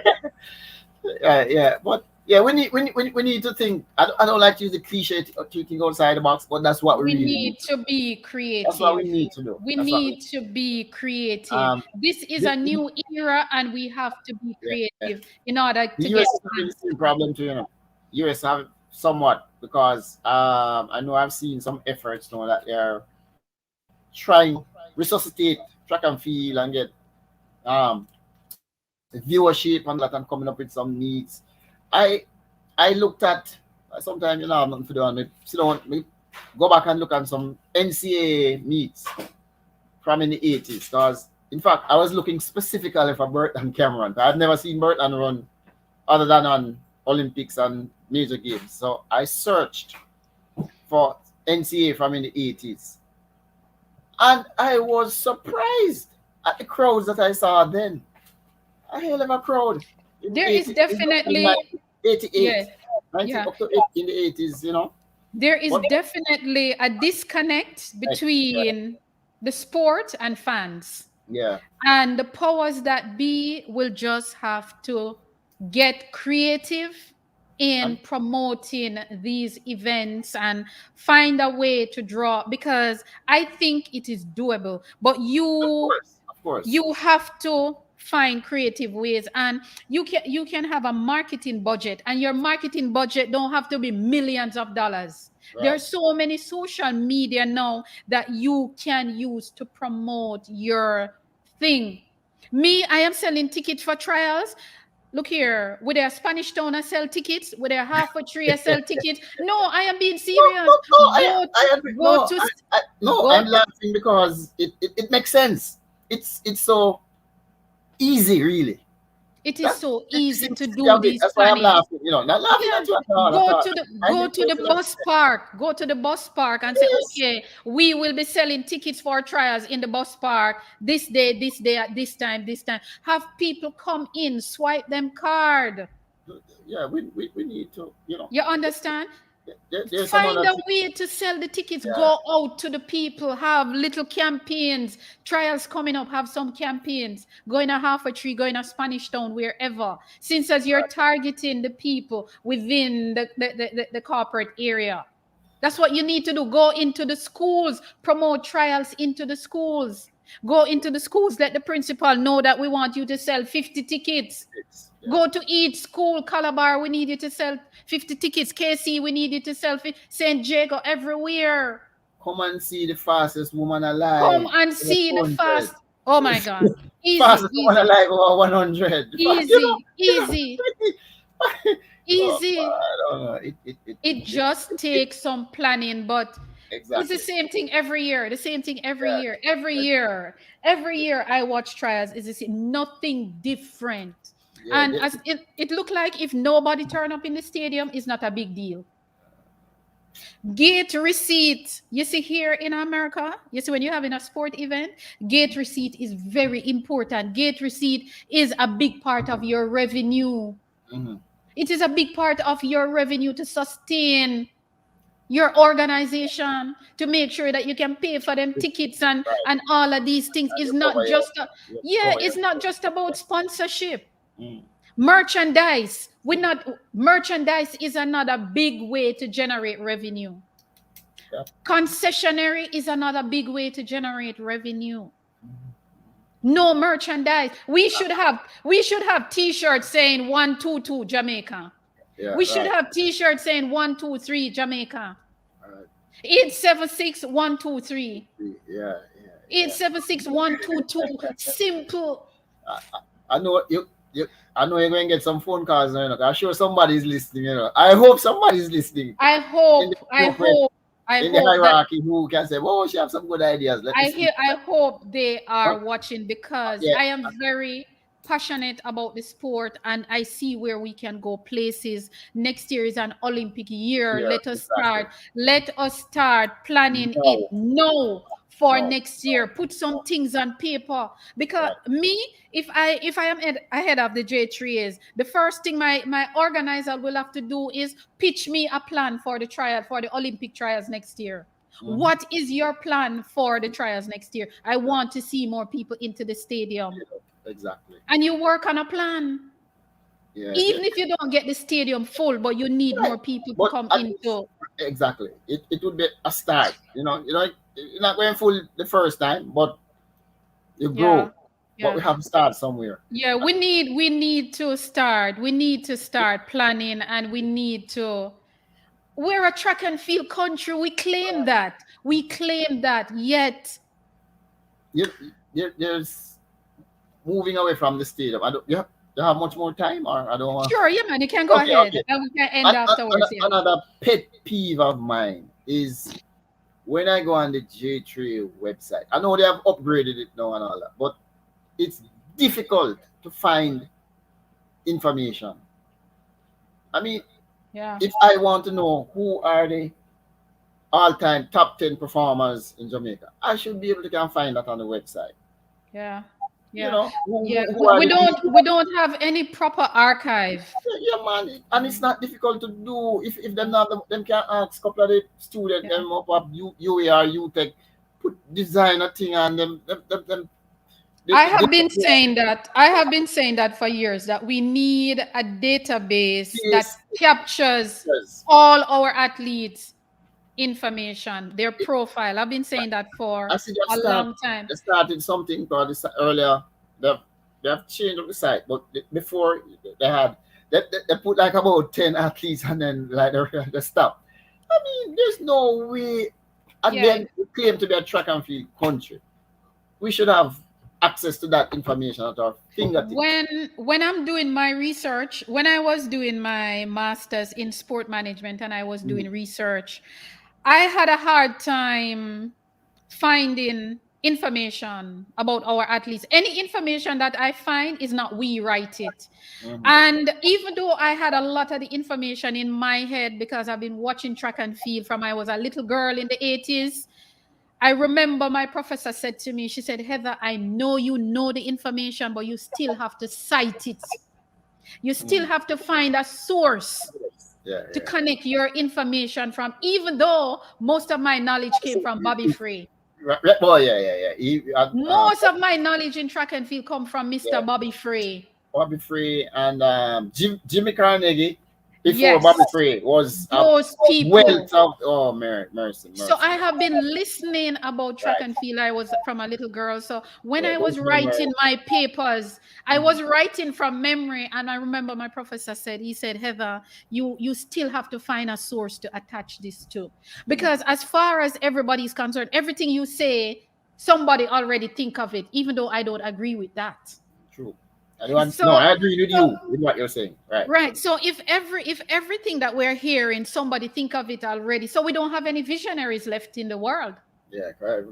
Yeah. But yeah, we need to think. I don't like to use the cliche to think outside the box, but that's what we We really need need to to do. be That's what we creative. need to do. We That's what we need need. to be creative. Um, This is the, a new era, and we have to be yeah, creative in order the to get US is having the fans to same come. problem too. US have somewhat because I know I've seen some efforts now that they're trying to resuscitate track and field and get um viewership and that and coming up with some needs. I I looked at sometimes I'm nothing to do and me sit down me go back and look at some NCAA meets from in the 80s because in fact I was looking specifically for Bert and Cameron. I've never seen Bert and run other than on Olympics and major games. So I searched for NCAA from in the 80s. And I was surprised at the crowds that I saw then. A hell of a crowd in the There is 80s, in definitely, 88, yeah, 90, yeah. up to in the 80s. There is But definitely a disconnect yeah, between the sport and fans. yeah, And the powers that be will just have to get creative in and promoting these events and find a way to draw, because I think it is doable. But of course, you have to find creative ways, and you can have a marketing budget, and your marketing budget don't have to be millions of dollars. right. There's so many social media now that you can use to promote your thing. Me, I am selling tickets for trials. Look here, with a Spanish town I sell tickets, with a half a tree I sell tickets. No, I am being No, serious. no, no, Go I to agree. go No, to no, go I'm laughing because it makes sense. It's so easy, really. It is That's so the easy to simplicity do of it. these That's why I'm planning. laughing. Not laughing Yeah, at you at all. At go all. to the I go make to the totally bus understand. park. Go to the bus park and say, Yes, okay, we will be selling tickets for trials in the bus park this day, at this time, this time. Have people come in, swipe them card. yeah, we need to. You understand? There's Find another a thing. way to sell the tickets. Yeah, Go out to the people. Have little campaigns. Trials coming up. Have some campaigns. Go in a half a tree. Go in a Spanish town. Wherever. Since as you're targeting the people within the corporate area. That's what you need to do. Go into the schools. Promote trials into the schools. Go into the schools. Let the principal know that we want you to sell 50 tickets. Yeah. Go to each school, Calabar, we need you to sell 50 tickets. KC, we need you to sell St. Jago, everywhere. Come and see the fastest woman alive Come and over see the 200. fast. Oh my God. Easy, Fastest woman easy, alive over 100. easy, You know, easy, oh, easy. I don't know. It just takes some planning, but it's the Exactly. same thing every year. The same thing every Yeah. year. Every year I watch trials. Is the same, nothing different. Yeah. And as it looked like if nobody turn up in the stadium, it's not a big deal. Gate receipt. You see here in America, you see when you're having a sport event, gate receipt is very important. Gate receipt is a big part of your revenue. Mhm. It is a big part of your revenue to sustain your organization, to make sure that you can pay for them tickets Right. and all of these things. And Is you not cover your, just you yeah, cover your. it's not just about sponsorship. Mm. Merchandise, we not merchandise is another big way to generate revenue. Yeah. Concessionary is another big way to generate revenue. Mhm. No merchandise. We should have t-shirts saying 122 Jamaica. Yeah. We should Right. have t-shirts saying 123 Jamaica. Right. 876-123. Yeah. Yeah. 876-122. Simple. I know you. I know you're going to get some phone calls now. You know, 'cause I'm sure somebody's listening. You know, I hope somebody's listening I in the hope, I group where, hope, I in the hope that hierarchy who can say, "Oh, she have some good ideas. Let me see." I hope they But, are watching because yeah. I am very passionate about the sport and I see where we can go places. Next year is an Olympic year. Yeah. Exactly. Let us start planning it No. now for No. next year. Put some things on paper because Right. me, if I am ahead of the J3s, the first thing my organizer will have to do is pitch me a plan for the trial for the Olympic trials next year. Mhm. What is your plan for the trials next year? I want to see more people into the stadium. Exactly. And you work on a plan. Yeah. Even if you don't get the stadium full, but you need Right. more people to But come at least, into. exactly, it would be a start. You're not going full the first time, but you grow. Yeah. But Yeah. we have to start somewhere. Yeah, we need to start. We need to start planning and we need to we're a track and field country. We claim that. We claim that. Yet, You, there's moving away from the stadium. I don't. You have much more time, or I don't want. sure, yeah, man, you can go Okay, ahead okay. and we can end afterwards. Yeah. Another pet peeve of mine is when I go on the J3 website. I know they have upgraded it now and all that, but it's difficult to find information. I mean, Yeah. if I want to know who are the all-time top 10 performers in Jamaica, I should be able to can find that on the website. Yeah. You Yeah. know, Yeah. who We, are we the big. don't we don't have any proper archive. Yeah, man, and it's not difficult to do. If them not them can ask couple of the student Yeah. them up UAR UTech put design a thing and I they have been saying that. I have been saying that for years that we need a database that this captures because all our athletes' information, their profile. I've been saying that for I see they a long time. they started something called this earlier. They they have changed up the site, but before they had they put like about 10 athletes and then like they stop. I mean, there's no way. And Yeah. then we claim to be a track and field country. We should have access to that information at our fingertips. When I'm doing my research, when I was doing my master's in sport management and I was Mm. doing research, I had a hard time finding information about our athletes. Any information that I find is not we write it. Mhm. And even though I had a lot of the information in my head because I've been watching track and field from I was a little girl in the 80s, I remember my professor said to me, she said, Heather, I know you know the information, but you still have to cite it. You still Mm. have to find a source Yeah, to yeah. connect your information from, even though most of my knowledge came from Bobby Free. Oh, yeah, yeah, yeah. Most of my knowledge in track and field come from Yeah, Mr. Bobby Free. Bobby Free and Jimmy Carnegie. before Bobby Yes, Free was a those people. wealth of, oh, mercy, So mercy. I have been listening about track Right. and field. I was from a little girl. So when Yeah, I those was memories. writing my papers, I Mhm. was writing from memory. And I remember my professor said, he said, Heather, you still have to find a source to attach this to. Mhm. Because as far as everybody is concerned, everything you say, somebody already think of it, even though I don't agree with that. True. I don't, no, So I agree with so you with what you're saying. Right. right. So if everything that we're hearing, somebody think of it already, so we don't have any visionaries left in the world. Yeah, correct.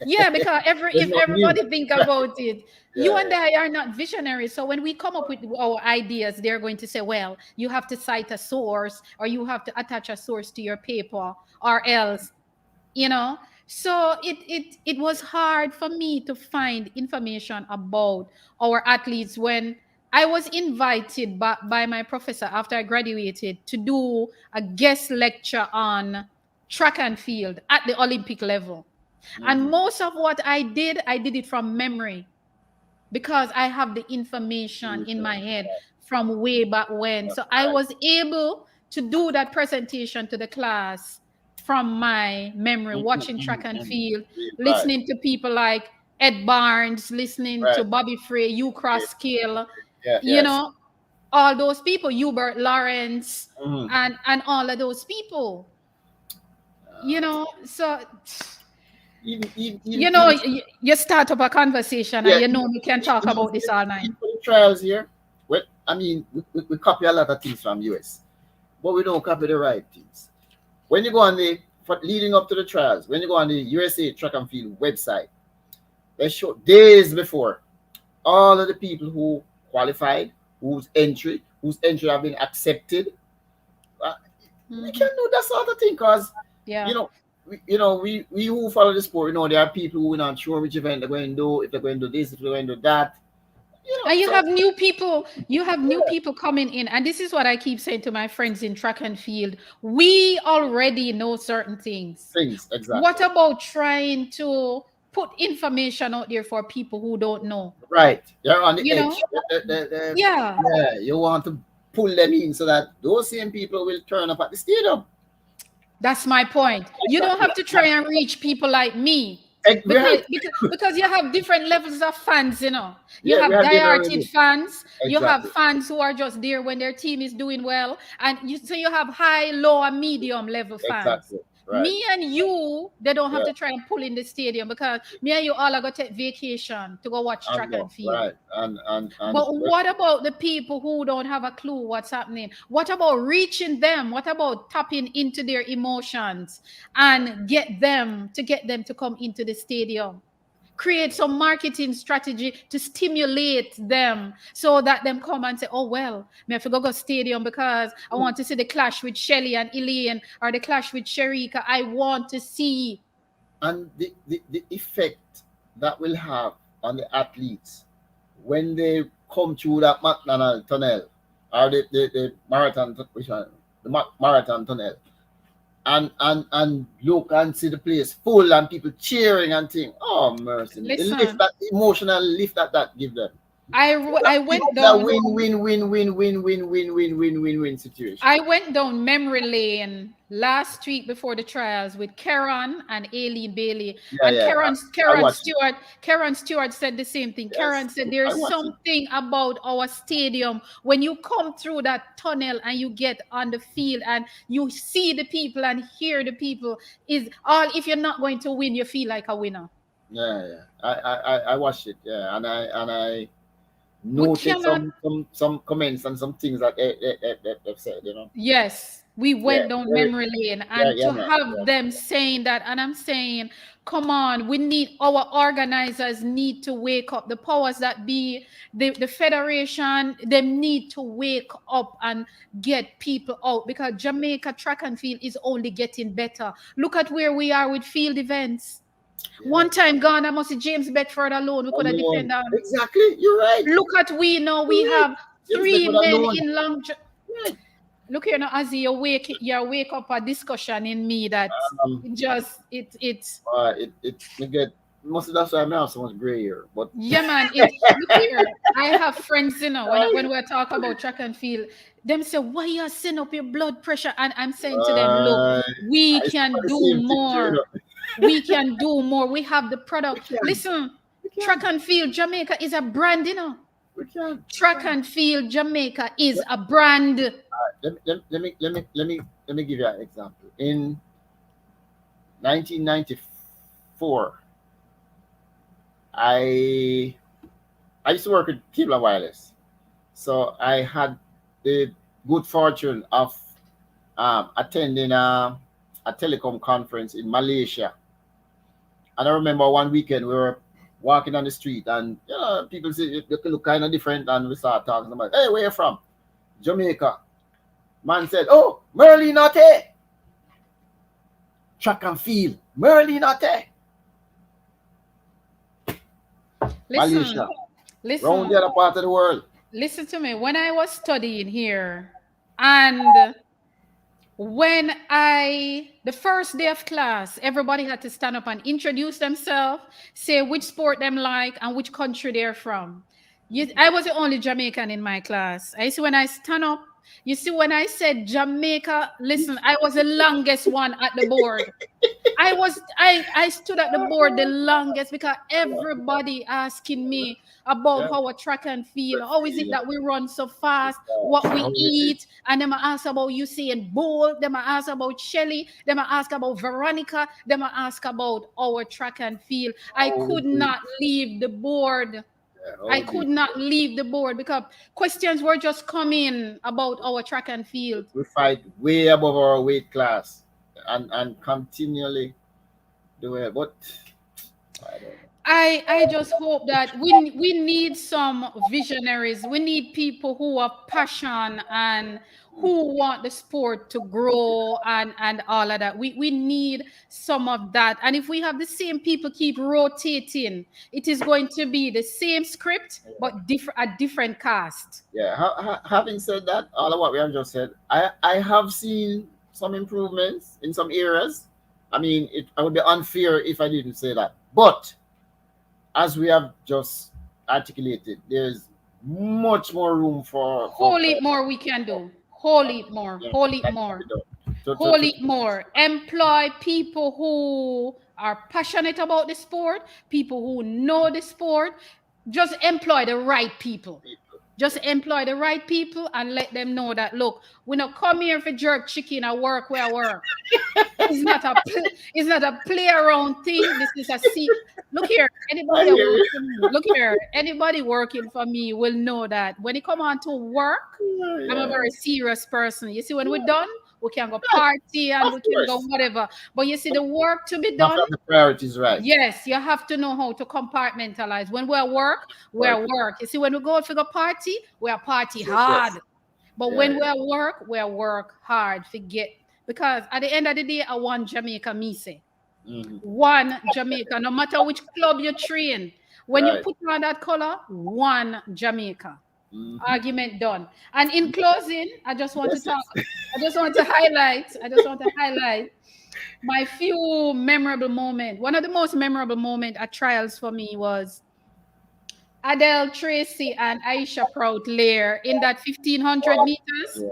Yeah, because There's if no new. everybody think about it, you Yeah, and yeah. I are not visionaries. So when we come up with our ideas, they're going to say, well, you have to cite a source or you have to attach a source to your paper or else, you know. So it was hard for me to find information about our athletes when I was invited by my professor after I graduated to do a guest lecture on track and field at the Olympic level. And Mhm. most of what I did it from memory because I have the information in my head from way back when. So I Right. was able to do that presentation to the class from my memory, Mhm, watching track mhm, and mhm. field, Right. listening to people like Ed Barnes, listening to Right. Bobby Frey, U Cross Skill, Yeah. you Yes. know, all those people, Hubert Lawrence, Mhm. and all of those people, so Even you start up a conversation and yeah, you know we can talk even about this all night. for the trials here. Well, I mean, we copy a lot of things from US, but we don't copy the right things. When you go on the for leading up to the trials, when you go on the USA Track and Field website, they show days before all of the people who qualified, whose entry have been accepted. Uh, we Hmm. can do that sort of thing because you Yeah. know. We who follow the sport, there are people who are not sure which event they're going to do, if they're going to do this, if they're going to do that. And So you have new yeah, people coming in. And this is what I keep saying to my friends in track and field. We already know certain things. things What exactly. about trying to put information out there for people who don't know? Right, they're on the You know? edge. Yeah. Yeah, you want to pull them in so that those same people will turn up at the stadium. That's my point. You don't Exactly. have to try and reach people like me Right. because you have different levels of fans, You Yeah, we have have been dieharted already. fans, you have Exactly. fans who are just there when their team is doing well, and you have high, low, and medium level fans. Exactly. Right. Me and you, they don't have Yeah. to try and pull in the stadium because me and you all are going to take vacation to go watch track And and go. field. Right. And But what about the people who don't have a clue what's happening? What about reaching them? What about tapping into their emotions and get them to come into the stadium? Create some marketing strategy to stimulate them so that them come and say, oh well, me have to go stadium because I want to see the clash with Shelly and Elaine or the clash with Shericka. I want to see. the effect that will have on the athletes when they come through that McDonald tunnel or the marathon which one? The marathon tunnel and look and see the place full and people cheering and think, oh mercy me. The lift, Listen, that emotional lift that give them. I It's went a down win situation. I went down memory lane last week before the trials with Karen and Aileen Bailey. Yeah, And yeah. I watched it. Karen Stewart said the same thing. Yes, Karen said I there's watched it. something about our stadium when you come through that tunnel and you get on the field and you see the people and hear the people is all if you're not going to win, you feel like a winner. Yeah, yeah. I watched it. Yeah, and I We noted cannot. some comments and some things that they've said. Yes, we Yeah, went down very, memory lane, yeah, and yeah, to man. have them saying that, and I'm saying, come on, we need our organizers need to wake up. The powers that be, the federation, they need to wake up and get people out because Jamaica track and field is only getting better. Look at where we are with field events. Yeah. One time gone, I must see James Bedford alone. We could have Alone. defended. Exactly. You're right. Look at we now. We You're right. have James three Bedford men alone. in long. Right. Look here now, as you wake up a discussion in me that Um. it just it's It me get Most of that's why I have so much gray hair. But Yeah, man. It look here. I have friends, when we're talking about track and field, them say, why you setting up your blood pressure? And I'm saying to them, look, uh, we it's for can the do same thing too, you more. know. We can do more. We have the We product. can, Listen, we track can, and field Jamaica is a brand, we can, we Track can. and field Jamaica is Let, a brand. let me give you an example. In 1994, I I used to work with Cable and Wireless, so I had the good fortune of attending a telecom conference in Malaysia. And I remember one weekend we were walking on the street, and people say you look kind of different, and we start talking about, hey, where you from? Jamaica. Man said, oh, Merlinote, track and field, Merlinote, Listen, Malaysia, round the listen, other part of the world. listen to me. When I was studying here, and the first day of class, everybody had to stand up and introduce themselves, say which sport them like and which country they're from. I was the only Jamaican in my class. I see when I stand up, you see when I said Jamaica, listen, I was the longest one at the board. I stood at the board the longest because everybody asking me about Yeah, how a track and field, track how is it field, that we run so fast, what we how is it? eat, and then I ask about Usain Bolt, then I ask about Shelly, then I ask about Veronica, then I ask about our track and field. I How is could it? not leave the board. Yeah, how I is it? could not leave the board because questions were just coming about our track and field. We fight way above our weight class, and continually do it. But I don't know. I just hope that we need some visionaries. We need people who have passion and who want the sport to grow and all of that. We need some of that. And if we have the same people keep rotating, it is going to be the same script but a different cast. Yeah. Having said that, all of what we have just said, I have seen some improvements in some areas. I mean, I would be unfair if I didn't say that. But as we have just articulated, there's much more room for Whole it more we can do. Whole it more. yeah, Whole it that can be more. done. Hold it more. Employ people who are passionate about the sport, people who know the sport. Just employ the right people. Just Yeah. employ the right people and let them know that look, we not come here for jerk chicken or work where I work. It's not a play around thing. This is a see. Look here, I anybody that hear work you. for me. Look here, anybody working for me will know that when it come on to work, I'm a Yeah. very serious person. You see, when we're done, we can go party and Of we can go course. whatever. But you see, the work to be Have to done, have the priorities right. yes, you have to know how to compartmentalize. When we're work, we're Work. work. You see, when we go out for the party, we're party Yes, yes. hard. But Yeah, when yeah. we're work hard. Forget because at the end of the day, I want Jamaica me say. Hmm. One Jamaica, no matter which club you train. When you Right. put on that color, one Jamaica. Hmm. Argument done. And in closing, I just want to Yes, talk. yes. I just want to highlight. I just want to highlight my few memorable moments. One of the most memorable moments at trials for me was Adele Tracy and Aisha Prout Lair in that 1500 Wow. meters. Yeah.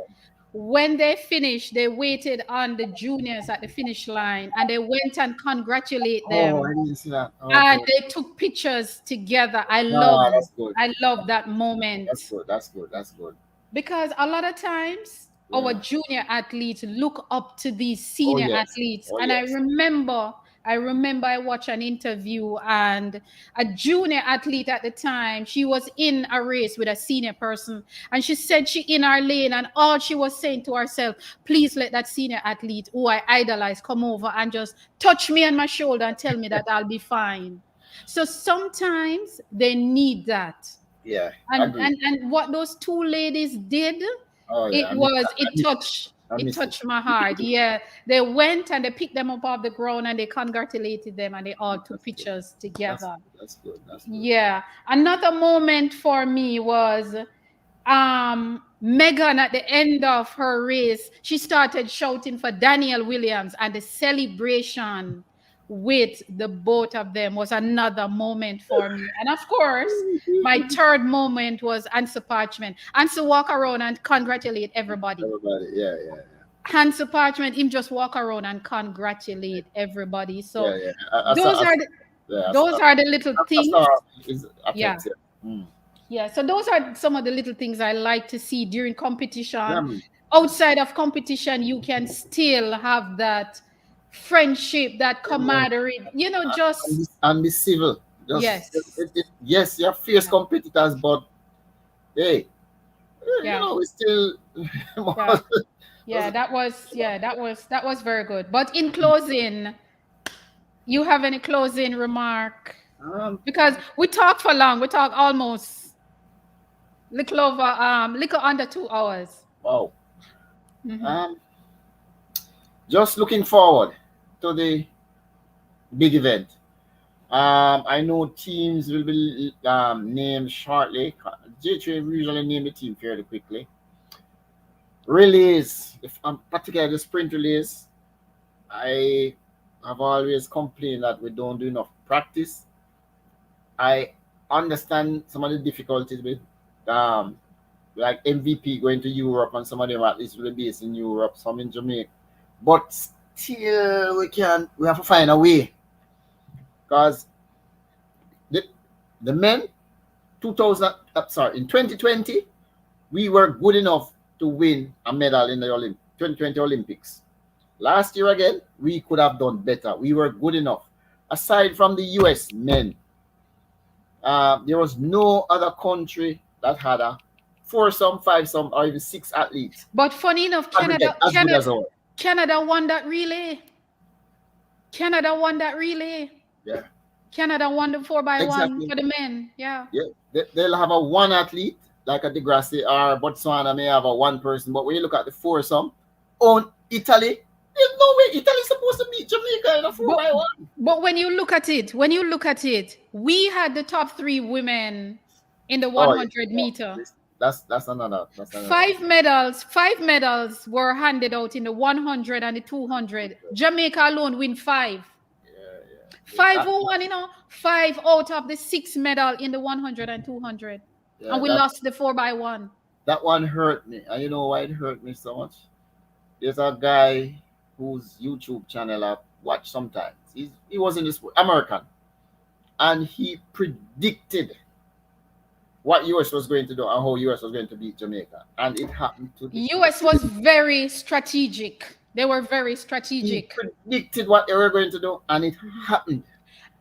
When they finished, they waited on the juniors at the finish line and they went and congratulate Oh, them I didn't see that. and Okay. they took pictures together. Ah, that's good. I love that moment. That's good. That's good. That's good. Because a lot of times our Yeah. junior athletes look up to these Oh senior yes. athletes. Oh And yes. I remember I watched an interview and a junior athlete at the time, she was in a race with a senior person and she said she in her lane and all she was saying to herself, please let that senior athlete who I idolize come over and just touch me on my shoulder and tell me that I'll be fine. So sometimes they need that. Yeah. and Agree. and and what those two ladies did, Oh yeah. it was I missed it. I it missed it. touched my heart. Yeah, they went and they picked them up off the ground and they congratulated them and they all took That's good. pictures That's together. good. That's good. That's good. Yeah, another moment for me was Megan at the end of her race, she started shouting for Daniel Williams and the celebration with the both of them was another moment for me. And of course, my third moment was answer parchment. Answer walk around and congratulate everybody. Everybody, yeah, yeah, Answer parchment, him just walk around and congratulate everybody. yeah, So yeah. those are the, Yeah, those are the little I things. saw is Yeah. affects it. Mm. Yeah. So those are some of the little things I like to see during Yeah, competition. man. Outside of competition, you can still have that friendship, that Yeah, man. camaraderie, And just be civil. Just yes. yes, you have fierce Yeah. competitors, but hey, Yeah. we still Yeah. Yeah. That was very good. But in closing, you have any closing remark? um, Because we talk for long. We talk almost little under 2 hours. wow. Hmm. Um, just looking forward to the big event. I know teams will be named shortly. J3 usually name the team fairly quickly. Relays, if particularly the sprint relays, I have always complained that we don't do enough practice. I understand some of the difficulties with um, like MVP going to Europe, and some of them at least will be based in Europe, some in Jamaica. But still, we have to find a way because the the men 2000 sorry in 2020 we were good enough to win a medal in the 2020 Olympics. Last year again, we could have done better. We were good enough. Aside from the US men, there was no other country that had a four-some, five-some, or even six athletes But funny enough, aggregate as good as ours. Canada won that relay. Canada won that relay. Yeah, Canada won the 4x1 exactly. for the men. Yeah. Yeah, they'll have a one athlete like a Degrassi, or Botswana may have a one person. But when you look at the foursome, on Italy, there's no way Italy's supposed to beat Jamaica in a four But by one. but when you look at it, we had the top three women in the Oh yeah, 100 yeah. meter. That's another. Five medals were handed out in the 100 and the 200. Jamaica alone win five. Yeah, yeah. Five who won, five out of the six medal in the 100 and 200. Yeah, And we lost the 4x1. that one hurt me, and you know why it hurt me so much? There's a guy whose YouTube channel I watch sometimes. He was in this American, and he predicted what US was going to do and how US was going to beat Jamaica, and it happened to the. US was very strategic. They were very He strategic. predicted what they were going to do, and it happened.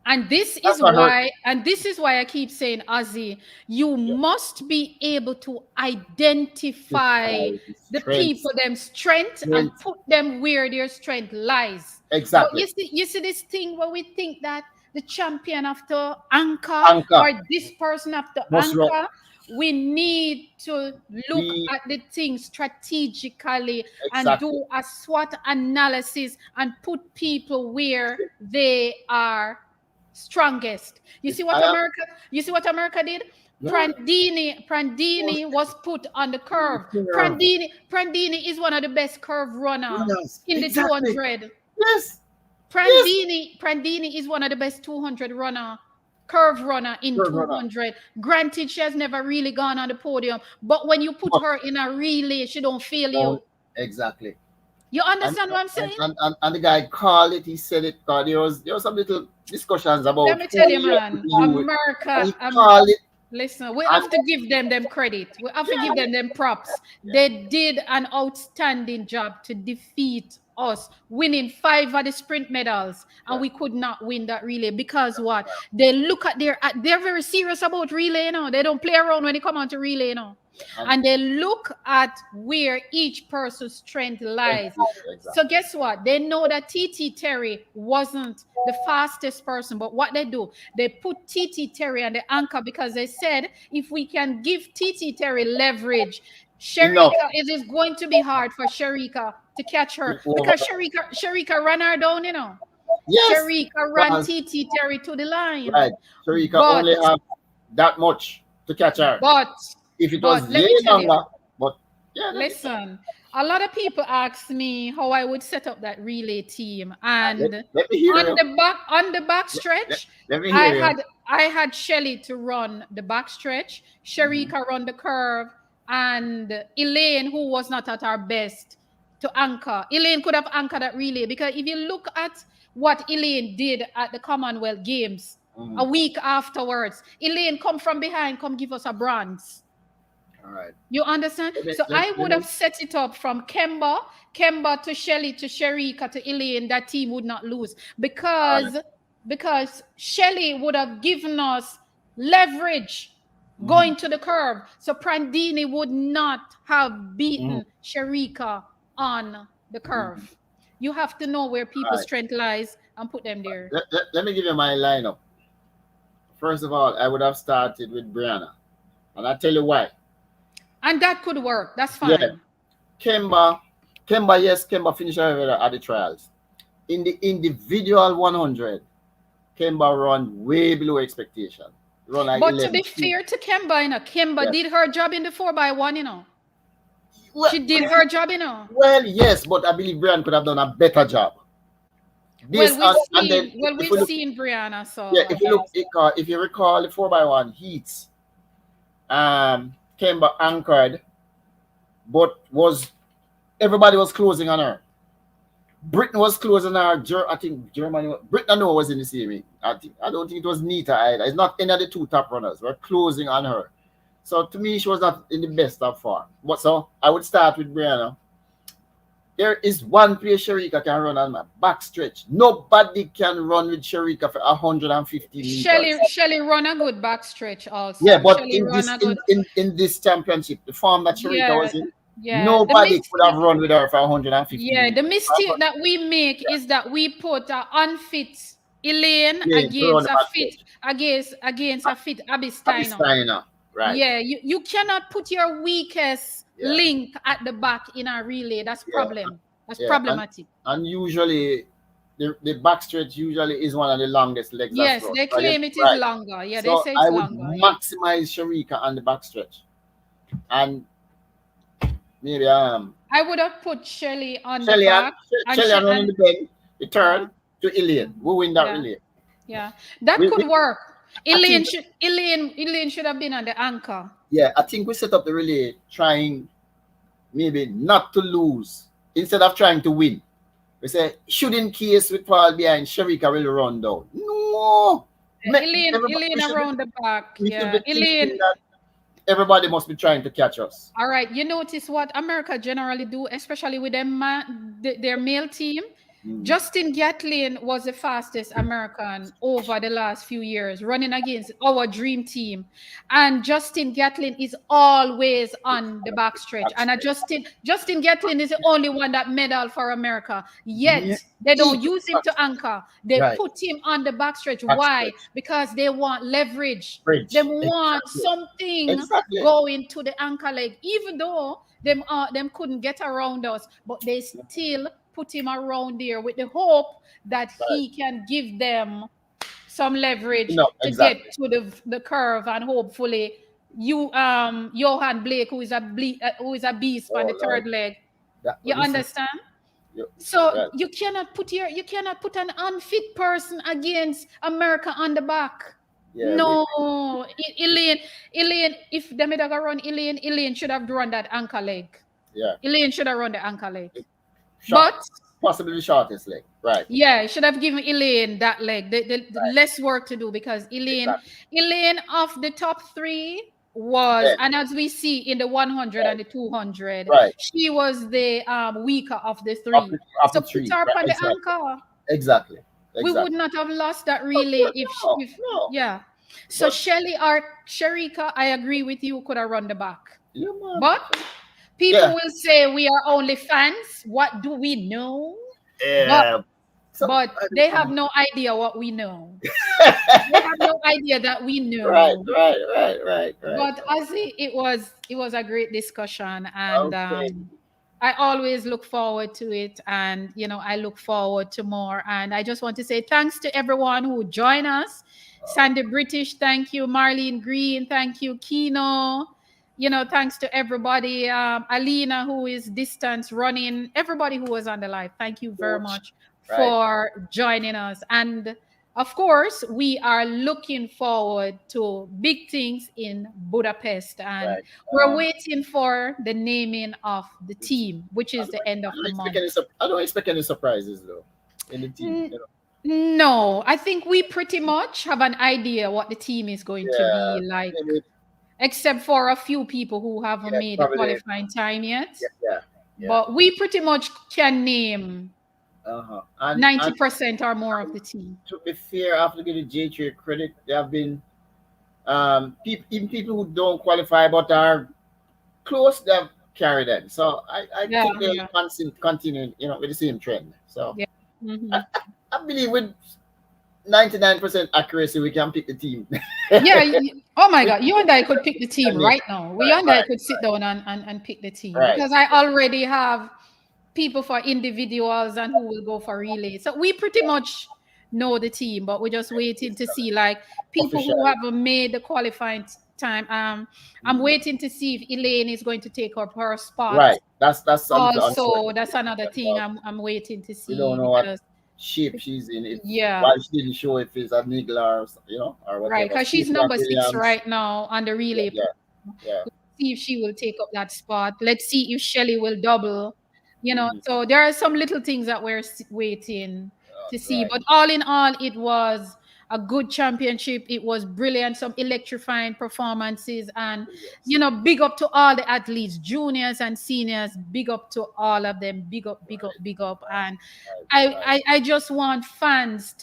And this That's is what hurt why, me. and this is why I keep saying, Ozzy, you Yeah. must be able to identify Defy the strengths. people, them strength, and Strength. put them where their strength lies. But Exactly. you see this thing where we think that the champion have to anchor, Anchor. or this person have to Must run. anchor. We need to look We at the thing strategically and exactly. do a SWOT analysis and put people where they are strongest. You If see I what am, America did? yeah, Prandini was put on the curve. curve Prandini is one of the best curve runner runners. in the Exactly. 200. Yes. Yes. Prandini is one of the best 200 runner, curve runner in Curve runner. 200. Granted, she has never really gone on the podium, but when you put But her in a relay, she don't fail you. don't exactly. You And understand what I'm and, saying? and, and and the guy called it. He said it. Cause there was some little discussions Let about me who tell you, he has to man, deal with, and America, he called it. listen, we And have to give them credit. We have to give yeah, them props. yeah, They did an outstanding job to defeat us, winning five of the sprint medals, and yeah, we could not win that relay because what? They look at they're very serious about relay, They don't play around when they come on to relay, yeah. And And they look at where each person's strength lies. So exactly. guess what? They know that TT Terry wasn't the fastest person, but what they do, they put TT Terry on the anchor because they said if we can give TT Terry leverage, Enough. it is going to be hard for Shericka to catch her Over. because Shericka ran her down. Yes. Shericka ran Because TT Terry to the line. right. So you can But only have that much to catch her. but If it was let me way tell you, longer, but yeah, listen, A lot of people ask me how I would set up that relay team, Let, and let me hear you. on the back Let, stretch, let me I hear you. had I had Shelly to run the back stretch, Mhm. Shericka run the curve, and Elaine, who was not at her best, to anchor. Elaine could have anchored that relay, because if you look at what Elaine did at the Commonwealth Games a Mhm. week afterwards, Elaine come from behind, come give us a bronze. All right. You understand? Let me, So let, I let would me, have set it up from Kemba to Shelly to Shericka to Elaine. That team would not lose, all right. because Shelly would have given us leverage Mhm. going to the curve. So Prandini would not have Mhm. beaten Shericka on the curve. Mhm. You have to know where All people's right. strength lies and put them there. Let me give you my lineup. First of all, I would have started with Brianna, and I'll tell you why. And that could work. That's Yeah, fine. Kemba, yes, Kemba finished at the trials. In the individual 100, Kemba run way below expectation. Run like But to be 11.2. fair to Kemba, Kemba Yes. did her job in the 4x1. Well, She did her job. well, yes, but I believe Brian could have done a better job. This and then if We've we look, seen Brianna, so yeah, I guess. if you recall the 4x1 heats, Kemba anchored, but was everybody was closing on her. Britain was closing her. I think Germany. Britain, I know, was in the same. I don't think it was Nita either. It's not any of the two top runners. We're closing on her. So to me, she was not in the best of form. But so I would start with Brianna. There is one place Shericka can run on my back stretch. Nobody can run with Shericka for 150 meters. Shelly run a good backstretch Yeah, also. but Shelly run a good. in this championship, the form that Shericka Yeah, was in, yeah. nobody could have run with her for 150 Yeah, the meters. mistake that we make is that we put a unfit Elaine Yeah, to run against the a back fit stretch. against a fit Abby Happy Steiner. Steiner. Right. Yeah, you cannot put your weakest Yeah. link at the back in a relay. That's Yeah. problem. That's Yeah. problematic. And usually the back stretch usually is one of the longest legs as Yes, well. they Right. claim it is Right. longer. Yeah, they So say I it's would longer. Yeah. maximize Sharika on the back stretch. And maybe I would have put Shelly on the Shellyan back and Shellyan running the bend, the yeah, turn to Ilian. Who win that yeah, relay? yeah. That We could work. I think Elaine should have been on the anchor. yeah, I think we set up the relay trying maybe not to lose instead of trying to win. We say, should in case we fall behind, Sharika will run down. No. Elaine around the back. We should Yeah, be Elaine. thinking that everybody must be trying to catch us. All right. You notice what America generally do, especially with their male team. Mm. Justin Gatlin was the fastest American over the last few years, running against our dream team. And Justin Gatlin is always on the backstretch. And Justin Gatlin is the only one that medal for America. Yet Yeah. they don't use him to anchor. They Right. put him on the backstretch. Why? Backstretch. Because they want leverage. They Bridge. want Exactly. something Exactly. going to the anchor leg, even though them couldn't get around us, but they still put him around there with the hope that Right. he can give them some leverage No, to get exactly. to the curve, and hopefully Johan Blake, who is a beast on Oh the Lord. third leg. That You listen. understand? You, So well, you cannot put an unfit person against America on the back. yeah, No, Elaine, if Demidaga run Elaine should have run that anchor leg. yeah. Elaine should have run the anchor leg. Short, But possibly the shortest leg. Right. yeah, should have given Elaine that leg. The Right. less work to do, because Exactly. Elaine of the top three was, Yeah. and as we see in the 100 Right. and the 200, Right. she was the weaker of the three. Up So the put tree. her Right. on the Exactly. anchor. Exactly. We would Exactly. not have lost that Of relay course, no. if No. yeah. So But Shelly or Shericka, I agree with you, could have run the back. yeah, man. But people Yeah. will say we are only fans. What do we know? But Yeah. Some. they have no idea what we know. They have no idea that we Right. know. Right. Right. Right. Right. But as it was a great discussion, and Okay. I always look forward to it, and I look forward to more. And I just want to say thanks to everyone who joined us. Sandy British, thank you. Marlene Green, thank you. Kino, thanks to everybody. Alina, who is distance running, everybody who was on the live. Thank you very Coach. much Right, for joining us. And of course, we are looking forward to big things in Budapest. And right. we're waiting for the naming of the It's, team, which I is don't, the end I of don't the expect month. any. I don't expect any surprises though in the team. N- No, I think we pretty much have an idea what the team is going to be Yeah, like, maybe. except for a few people who haven't Yeah, made the probably. qualifying time yet. Yeah, yeah, yeah. But we pretty much can name Uh-huh. And 90% or more of the team. to be fair, I have to give the J3 credit. There have been even people who don't qualify but are close. They've carried them. So I Yeah, think they'll yeah, continue, with the same trend. So yeah. I, Hmm. I believe with 99% accuracy, we can pick the team. Yeah. Oh my we, God. You and I could pick the we team can name. right now. We Right, and I right, could sit down and pick the team right. because I already have people for individuals and who will go for relay. So we pretty much know the team, but we're just waiting to see like people who Officially. haven't made the qualifying time. I'm Mhm. waiting to see if Elaine is going to take up her spot. Right. That's a little Also, uncertain that's another as thing well. I'm waiting to We don't see know what because shape she's in. If yeah, why she didn't show if it's a Nigla or right, whatever. because she's Steve Clark number 6 Williams. right now on the Yeah, relay. yeah, yeah. Let's see if she will take up that spot. Let's see if Shelly will double. Hmm. So there are some little things that we're waiting to see. Right. But all in all, it was a good championship. It was brilliant, some electrifying performances. And, Yes. big up to all the athletes, juniors and seniors. Big up to all of them. Big up, big up, Right. big up. And Right. I, Right. I, I just want fans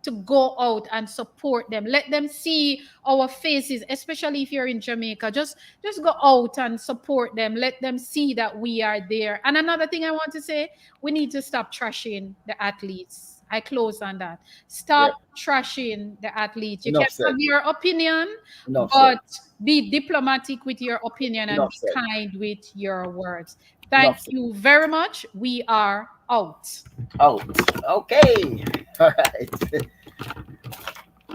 to go out and support them. Let them see our faces, especially if you're in Jamaica. Just go out and support them. Let them see that we are there. And another thing I want to say, we need to stop trashing the athletes. I close on that. Stop Yep. trashing the athletes. You can Enough have said. your opinion, Enough said. but be diplomatic with your opinion and Enough be said. kind with your words. Thank Enough said. you very much. We are out. Out. Okay. All right.